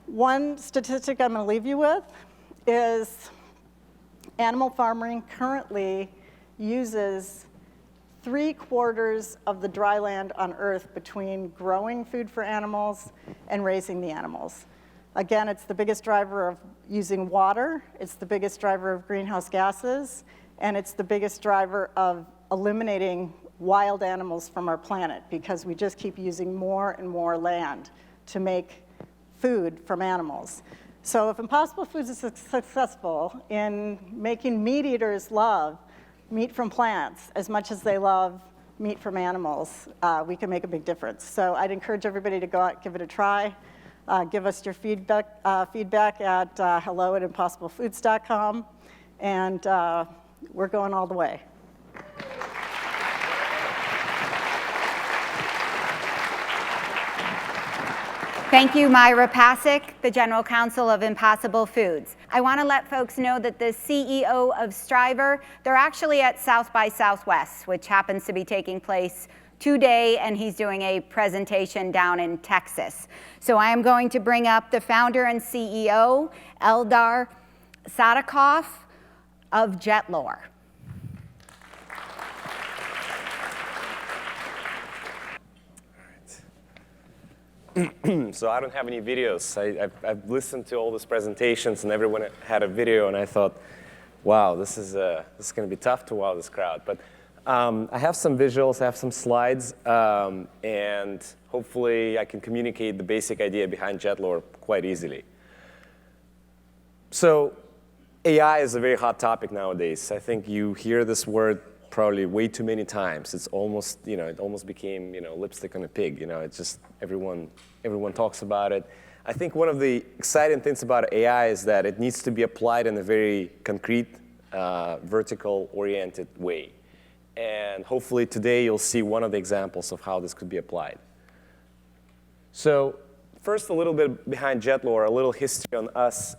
One statistic I'm going to leave you with is animal farming currently uses 3/4 of the dry land on Earth between growing food for animals and raising the animals. Again, it's the biggest driver of using water, it's the biggest driver of greenhouse gases, and it's the biggest driver of eliminating wild animals from our planet, because we just keep using more and more land to make food from animals. So if Impossible Foods is successful in making meat eaters love meat from plants as much as they love meat from animals, we can make a big difference. So I'd encourage everybody to go out, give it a try. Give us your feedback at hello@impossiblefoods.com, and we're going all the way.
Thank you, Myra Pasick, the General Counsel of Impossible Foods. I want to let folks know that the CEO of STRIVR, they're actually at South by Southwest, which happens to be taking place today, and he's doing a presentation down in Texas. So I am going to bring up the founder and CEO, Eldar Sadikoff of Jetlore.
So I don't have any videos. I've listened to all these presentations, and everyone had a video, and I thought, wow, this is going to be tough to wow this crowd. But I have some visuals, I have some slides, and hopefully I can communicate the basic idea behind Jetlore quite easily. So AI is a very hot topic nowadays. I think you hear this word probably way too many times. It's almost, it almost became, lipstick on a pig. It's just everyone talks about it. I think one of the exciting things about AI is that it needs to be applied in a very concrete, vertical-oriented way. And hopefully today you'll see one of the examples of how this could be applied. So first, a little bit behind Jetlore, a little history on us.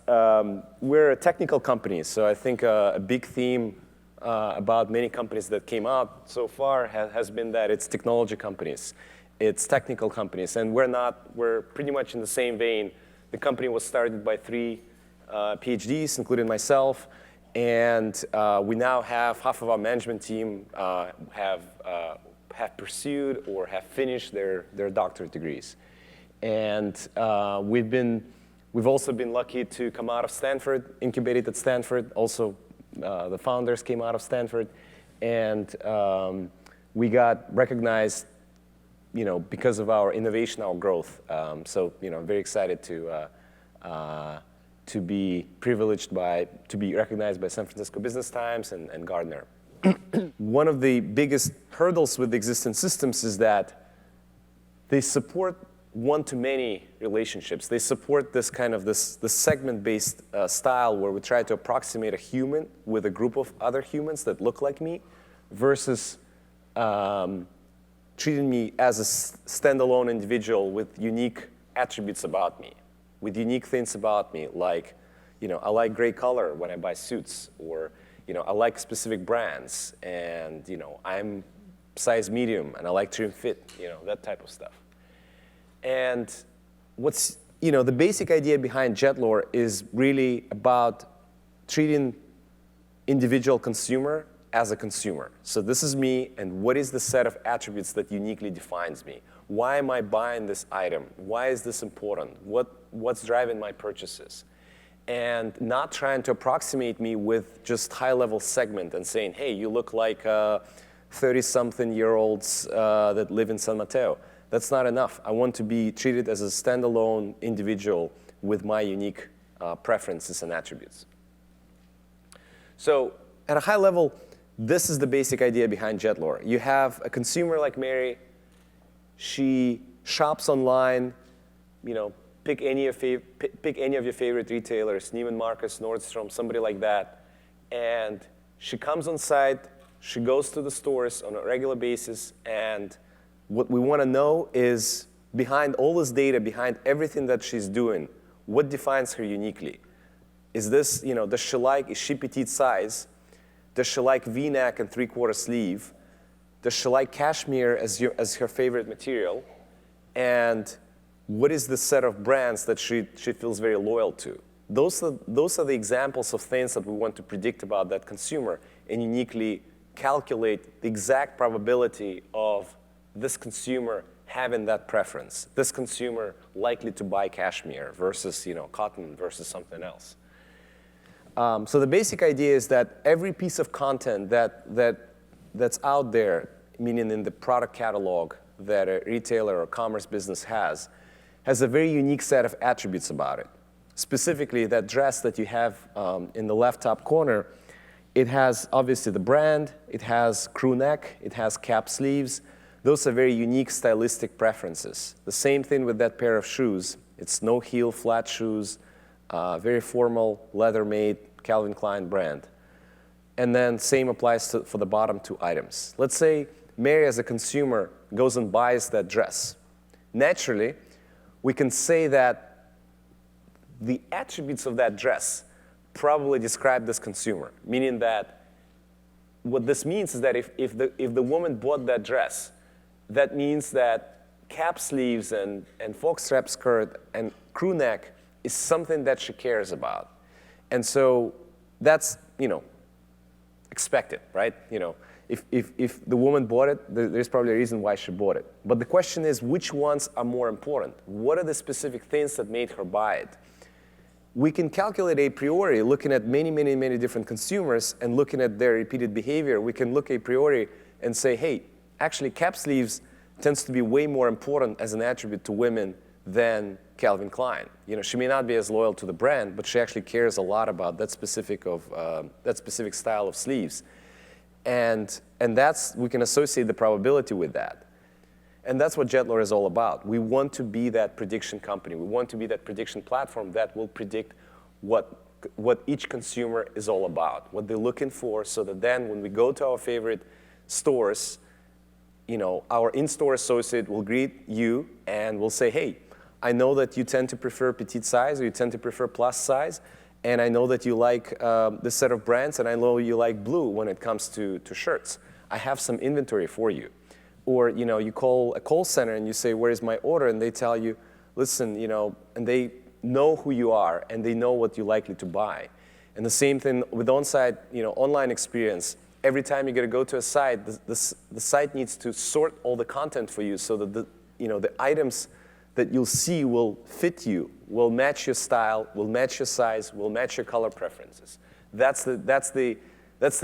We're a technical company, so I think a big theme about many companies that came out so far has been that it's technology companies. It's technical companies, and we're pretty much in the same vein. The company was started by 3 PhDs, including myself, and we now have half of our management team have pursued or have finished their doctorate degrees. And we've also been lucky to come out of Stanford, incubated at Stanford. Also, the founders came out of Stanford, and we got recognized, because of our innovation, our growth. So, I'm very excited to be privileged to be recognized by San Francisco Business Times and Gartner. One of the biggest hurdles with existing systems is that they support one-to-many relationships. They support this kind of this segment-based style where we try to approximate a human with a group of other humans that look like me versus treating me as a standalone individual with unique attributes about me, with unique things about me, like, I like gray color when I buy suits, or, I like specific brands, and, I'm size medium, and I like trim fit, that type of stuff. And what's, the basic idea behind Jetlore is really about treating individual consumer as a consumer. So this is me, and what is the set of attributes that uniquely defines me? Why am I buying this item? Why is this important? What's driving my purchases? And not trying to approximate me with just high-level segment and saying, hey, you look like 30-something-year-olds that live in San Mateo. That's not enough. I want to be treated as a standalone individual with my unique preferences and attributes. So at a high level, this is the basic idea behind Jetlore. You have a consumer like Mary. She shops online. Pick any of your favorite retailers, Neiman Marcus, Nordstrom, somebody like that. And she comes on site. She goes to the stores on a regular basis, and what we want to know is, behind all this data, behind everything that she's doing, what defines her uniquely? Is this, is she petite size? Does she like V-neck and 3/4 sleeve? Does she like cashmere as her favorite material? And what is the set of brands that she feels very loyal to? Those are the examples of things that we want to predict about that consumer and uniquely calculate the exact probability of this consumer having that preference, this consumer likely to buy cashmere versus cotton versus something else. So the basic idea is that every piece of content that's out there, meaning in the product catalog that a retailer or commerce business has a very unique set of attributes about it. Specifically, that dress that you have in the left top corner, it has obviously the brand, it has crew neck, it has cap sleeves. Those are very unique stylistic preferences. The same thing with that pair of shoes. It's no heel, flat shoes, very formal, leather-made, Calvin Klein brand. And then same applies for the bottom 2 items. Let's say Mary, as a consumer, goes and buys that dress. Naturally, we can say that the attributes of that dress probably describe this consumer, meaning that what this means is that if the woman bought that dress, that means that cap sleeves and foxstrap skirt and crew neck is something that she cares about. And so that's, expected, right? If the woman bought it, there's probably a reason why she bought it. But the question is, which ones are more important? What are the specific things that made her buy it? We can calculate a priori, looking at many, many, many different consumers and looking at their repeated behavior. We can look a priori and say, hey, actually cap sleeves tends to be way more important as an attribute to women than Calvin Klein. She may not be as loyal to the brand, but she actually cares a lot about that specific style of sleeves. And we can associate the probability with that. And that's what Jetlore is all about. We want to be that prediction company. We want to be that prediction platform that will predict what each consumer is all about, what they're looking for, so that then when we go to our favorite stores, our in-store associate will greet you and will say, hey, I know that you tend to prefer petite size or you tend to prefer plus size, and I know that you like this set of brands, and I know you like blue when it comes to shirts. I have some inventory for you. Or, you call a call center and you say, where is my order? And they tell you, listen, and they know who you are and they know what you're likely to buy. And the same thing with on-site, online experience. Every time you're going to go to a site, the site needs to sort all the content for you so that the items that you'll see will fit you, will match your style, will match your size, will match your color preferences. That's the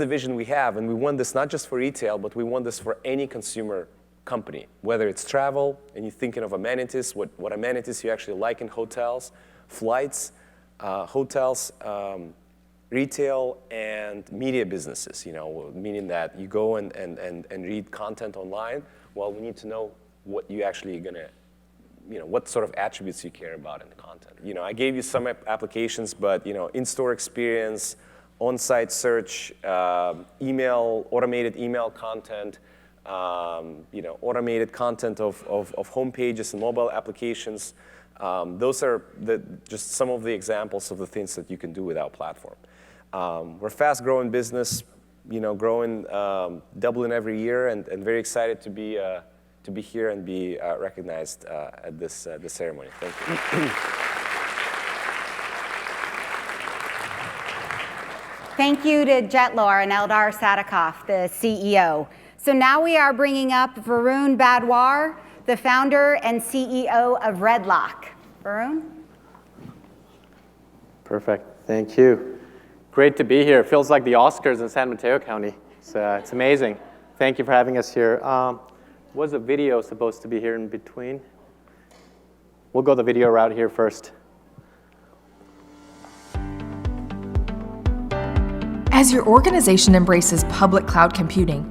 vision we have, and we want this not just for retail, but we want this for any consumer company, whether it's travel, and you're thinking of amenities, what amenities you actually like in hotels, flights, hotels, retail, and media businesses, meaning that you go and read content online. Well, we need to know what you actually are going to, what sort of attributes you care about in the content. I gave you some applications, but, in-store experience, on-site search, automated email content, automated content of home pages and mobile applications. Those are just some of the examples of the things that you can do with our platform. We're a fast-growing business, growing, doubling every year, and very excited to be here and be recognized at this ceremony. Thank you.
Thank you to Jetlore and Eldar Sadikoff, the CEO. So now we are bringing up Varun Badwar, the founder and CEO of RedLock. Varun?
Perfect. Thank you. Great to be here. It feels like the Oscars in San Mateo County. It's amazing. Thank you for having us here. Was a video supposed to be here in between? We'll go the video route here first.
As your organization embraces public cloud computing,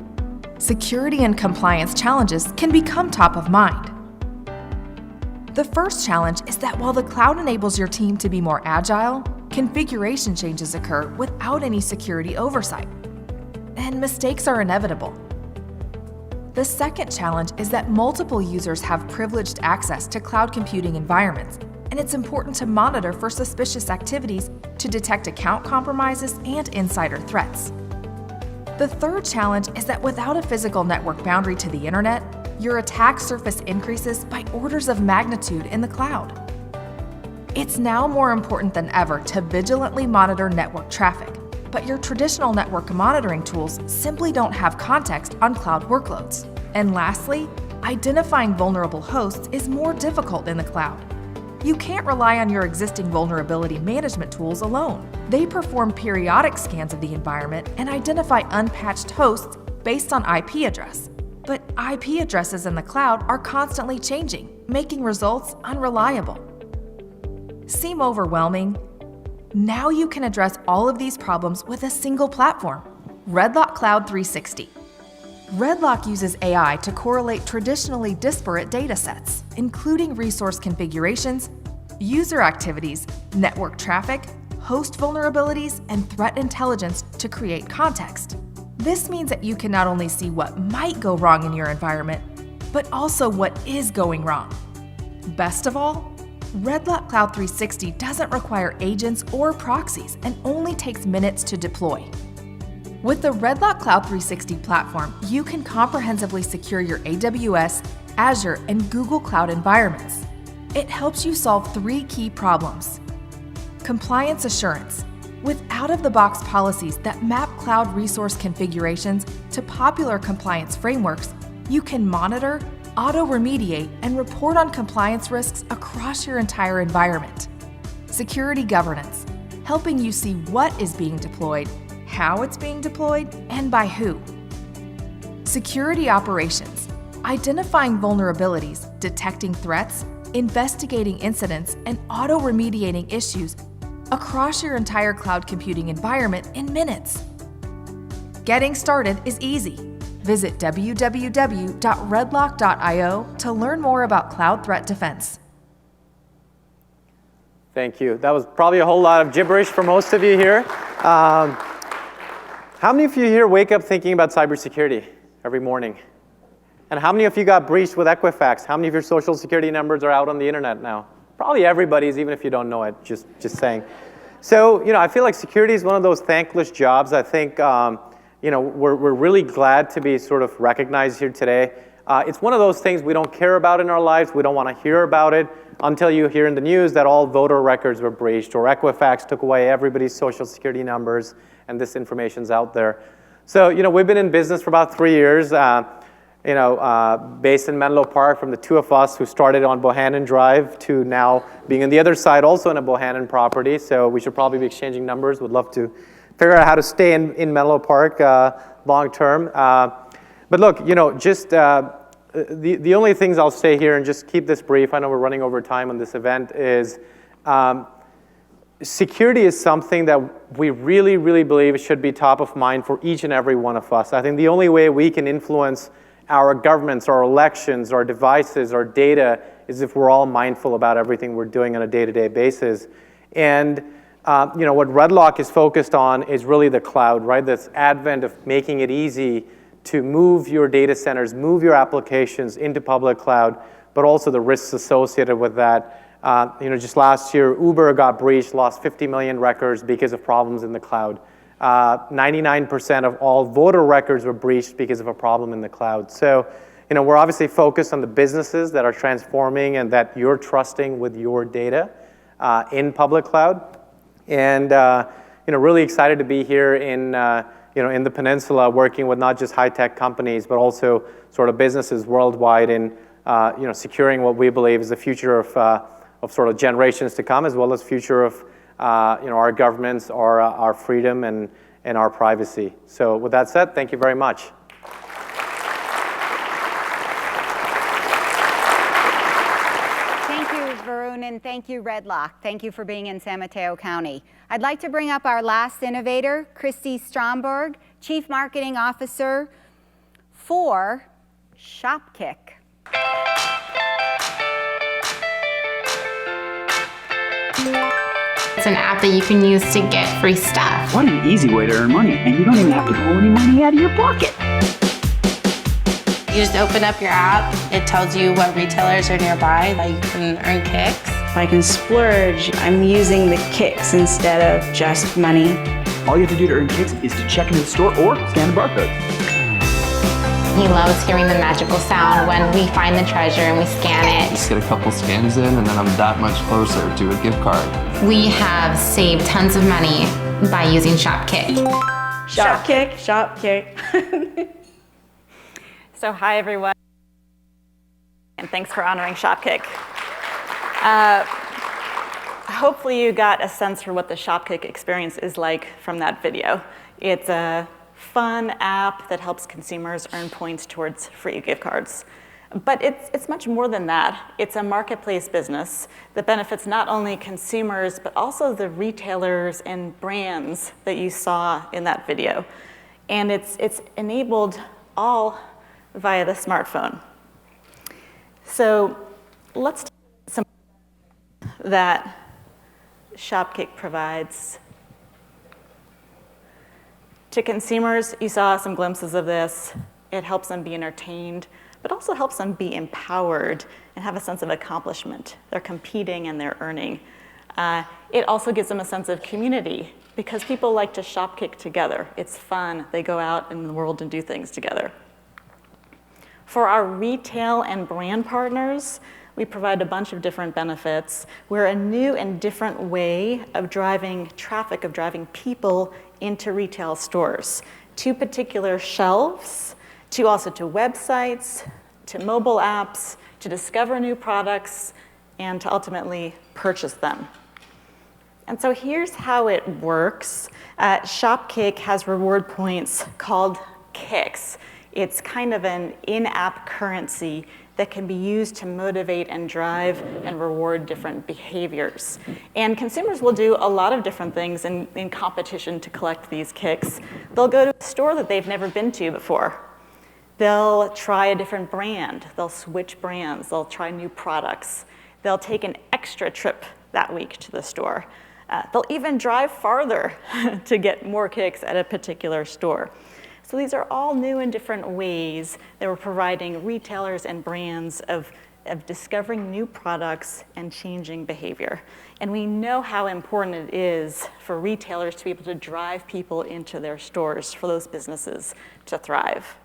security and compliance challenges can become top of mind. The first challenge is that while the cloud enables your team to be more agile, configuration changes occur without any security oversight, and mistakes are inevitable. The second challenge is that multiple users have privileged access to cloud computing environments, and it's important to monitor for suspicious activities to detect account compromises and insider threats. The third challenge is that without a physical network boundary to the internet, your attack surface increases by orders of magnitude in the cloud. It's now more important than ever to vigilantly monitor network traffic, but your traditional network monitoring tools simply don't have context on cloud workloads. And lastly, identifying vulnerable hosts is more difficult in the cloud. You can't rely on your existing vulnerability management tools alone. They perform periodic scans of the environment and identify unpatched hosts based on IP address. But IP addresses in the cloud are constantly changing, making results unreliable. Seem overwhelming? Now you can address all of these problems with a single platform, RedLock Cloud 360. RedLock uses AI to correlate traditionally disparate data sets, including resource configurations, user activities, network traffic, host vulnerabilities, and threat intelligence to create context. This means that you can not only see what might go wrong in your environment, but also what is going wrong. Best of all, RedLock Cloud 360 doesn't require agents or proxies and only takes minutes to deploy. With the RedLock Cloud 360 platform, you can comprehensively secure your AWS, Azure, and Google Cloud environments. It helps you solve 3 key problems. Compliance assurance. With out-of-the-box policies that map cloud resource configurations to popular compliance frameworks, you can monitor, auto-remediate, and report on compliance risks across your entire environment. Security governance, helping you see what is being deployed, how it's being deployed, and by who. Security operations, identifying vulnerabilities, detecting threats, investigating incidents, and auto-remediating issues across your entire cloud computing environment in minutes. Getting started is easy. Visit www.redlock.io to learn more about cloud threat defense.
Thank you. That was probably a whole lot of gibberish for most of you here. How many of you here wake up thinking about cybersecurity every morning? And how many of you got breached with Equifax? How many of your social security numbers are out on the internet now? Probably everybody's, even if you don't know it, just saying. So, I feel like security is one of those thankless jobs. I think, we're really glad to be sort of recognized here today. It's one of those things we don't care about in our lives. We don't want to hear about it until you hear in the news that all voter records were breached or Equifax took away everybody's social security numbers and this information's out there. So, we've been in business for about 3 years. Based in Menlo Park, from the 2 of us who started on Bohannon Drive to now being on the other side, also in a Bohannon property. So we should probably be exchanging numbers. Would love to figure out how to stay in Menlo Park long term. But look, just the only things I'll say here, and just keep this brief, I know we're running over time on this event, is security is something that we really, really believe should be top of mind for each and every one of us. I think the only way we can influence our governments, our elections, our devices, our data, is if we're all mindful about everything we're doing on a day-to-day basis. And what RedLock is focused on is really the cloud, right? This advent of making it easy to move your data centers, move your applications into public cloud, but also the risks associated with that. Just last year, Uber got breached, lost 50 million records because of problems in the cloud. 99% of all voter records were breached because of a problem in the cloud. So, we're obviously focused on the businesses that are transforming and that you're trusting with your data in public cloud. And, really excited to be here in the peninsula working with not just high-tech companies, but also sort of businesses worldwide in, securing what we believe is the future of sort of generations to come, as well as future of our governments, our freedom, and our privacy. So with that said, thank you very much.
Thank you, Varun, and thank you, RedLock. Thank you for being in San Mateo County. I'd like to bring up our last innovator, Christy Stromberg, Chief Marketing Officer for Shopkick.
It's an app that you can use to get free stuff.
What an easy way to earn money, and you don't even have to pull any money out of your pocket.
You just open up your app, it tells you what retailers are nearby that you can earn kicks.
If I can splurge, I'm using the kicks instead of just money.
All you have to do to earn kicks is to check into the store or scan the barcode.
He loves hearing the magical sound when we find the treasure and we scan it.
Just get a couple scans in and then I'm that much closer to a gift card.
We have saved tons of money by using Shopkick.
Shopkick, Shopkick.
So hi everyone, and thanks for honoring Shopkick. Hopefully you got a sense for what the Shopkick experience is like from that video. It's a fun app that helps consumers earn points towards free gift cards. But it's much more than that. It's a marketplace business that benefits not only consumers, but also the retailers and brands that you saw in that video. And it's enabled all via the smartphone. So let's take some that Shopkick provides. To consumers, you saw some glimpses of this. It helps them be entertained, but also helps them be empowered and have a sense of accomplishment. They're competing and they're earning. It also gives them a sense of community because people like to Shopkick together. It's fun. They go out in the world and do things together. For our retail and brand partners, we provide a bunch of different benefits. We're a new and different way of driving traffic, of driving people into retail stores, to particular shelves, to also to websites, to mobile apps, to discover new products, and to ultimately purchase them. And so here's how it works. Shopkick has reward points called kicks. It's kind of an in-app currency that can be used to motivate and drive and reward different behaviors. And consumers will do a lot of different things in competition to collect these kicks. They'll go to a store that they've never been to before. They'll try a different brand. They'll switch brands. They'll try new products. They'll take an extra trip that week to the store. They'll even drive farther to get more kicks at a particular store. So these are all new and different ways that we're providing retailers and brands of discovering new products and changing behavior. And we know how important it is for retailers to be able to drive people into their stores for those businesses to thrive.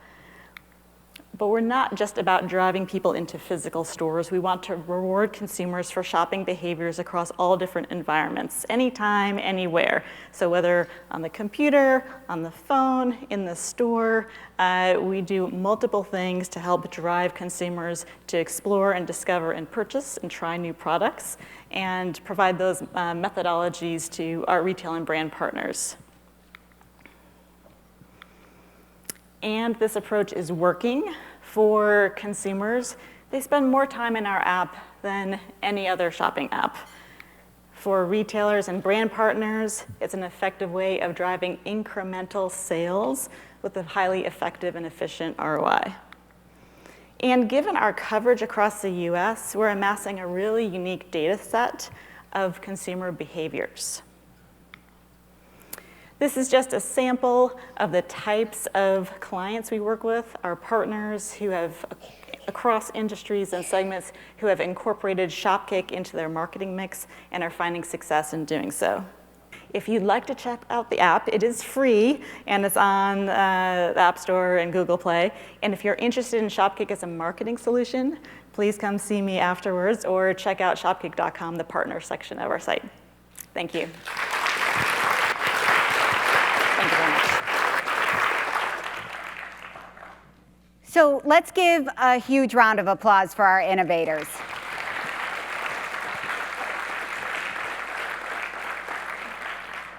But we're not just about driving people into physical stores. We want to reward consumers for shopping behaviors across all different environments, anytime, anywhere. So whether on the computer, on the phone, in the store, we do multiple things to help drive consumers to explore and discover and purchase and try new products and provide those methodologies to our retail and brand partners. And this approach is working for consumers. They spend more time in our app than any other shopping app. For retailers and brand partners, it's an effective way of driving incremental sales with a highly effective and efficient ROI. And given our coverage across the US, we're amassing a really unique data set of consumer behaviors. This is just a sample of the types of clients we work with, our partners who have, across industries and segments, who have incorporated Shopkick into their marketing mix and are finding success in doing so. If you'd like to check out the app, it is free, and it's on the App Store and Google Play. And if you're interested in Shopkick as a marketing solution, please come see me afterwards or check out shopkick.com, the partner section of our site. Thank you. Thank you very much.
So let's give a huge round of applause for our innovators.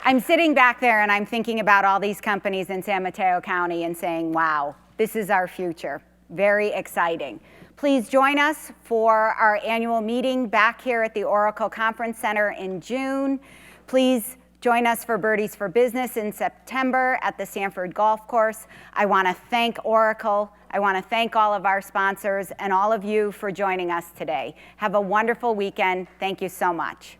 I'm sitting back there and I'm thinking about all these companies in San Mateo County and saying, wow, this is our future. Very exciting. Please join us for our annual meeting back here at the Oracle Conference Center in June. Please join us for Birdies for Business in September at the Sanford Golf Course. I want to thank Oracle. I want to thank all of our sponsors and all of you for joining us today. Have a wonderful weekend. Thank you so much.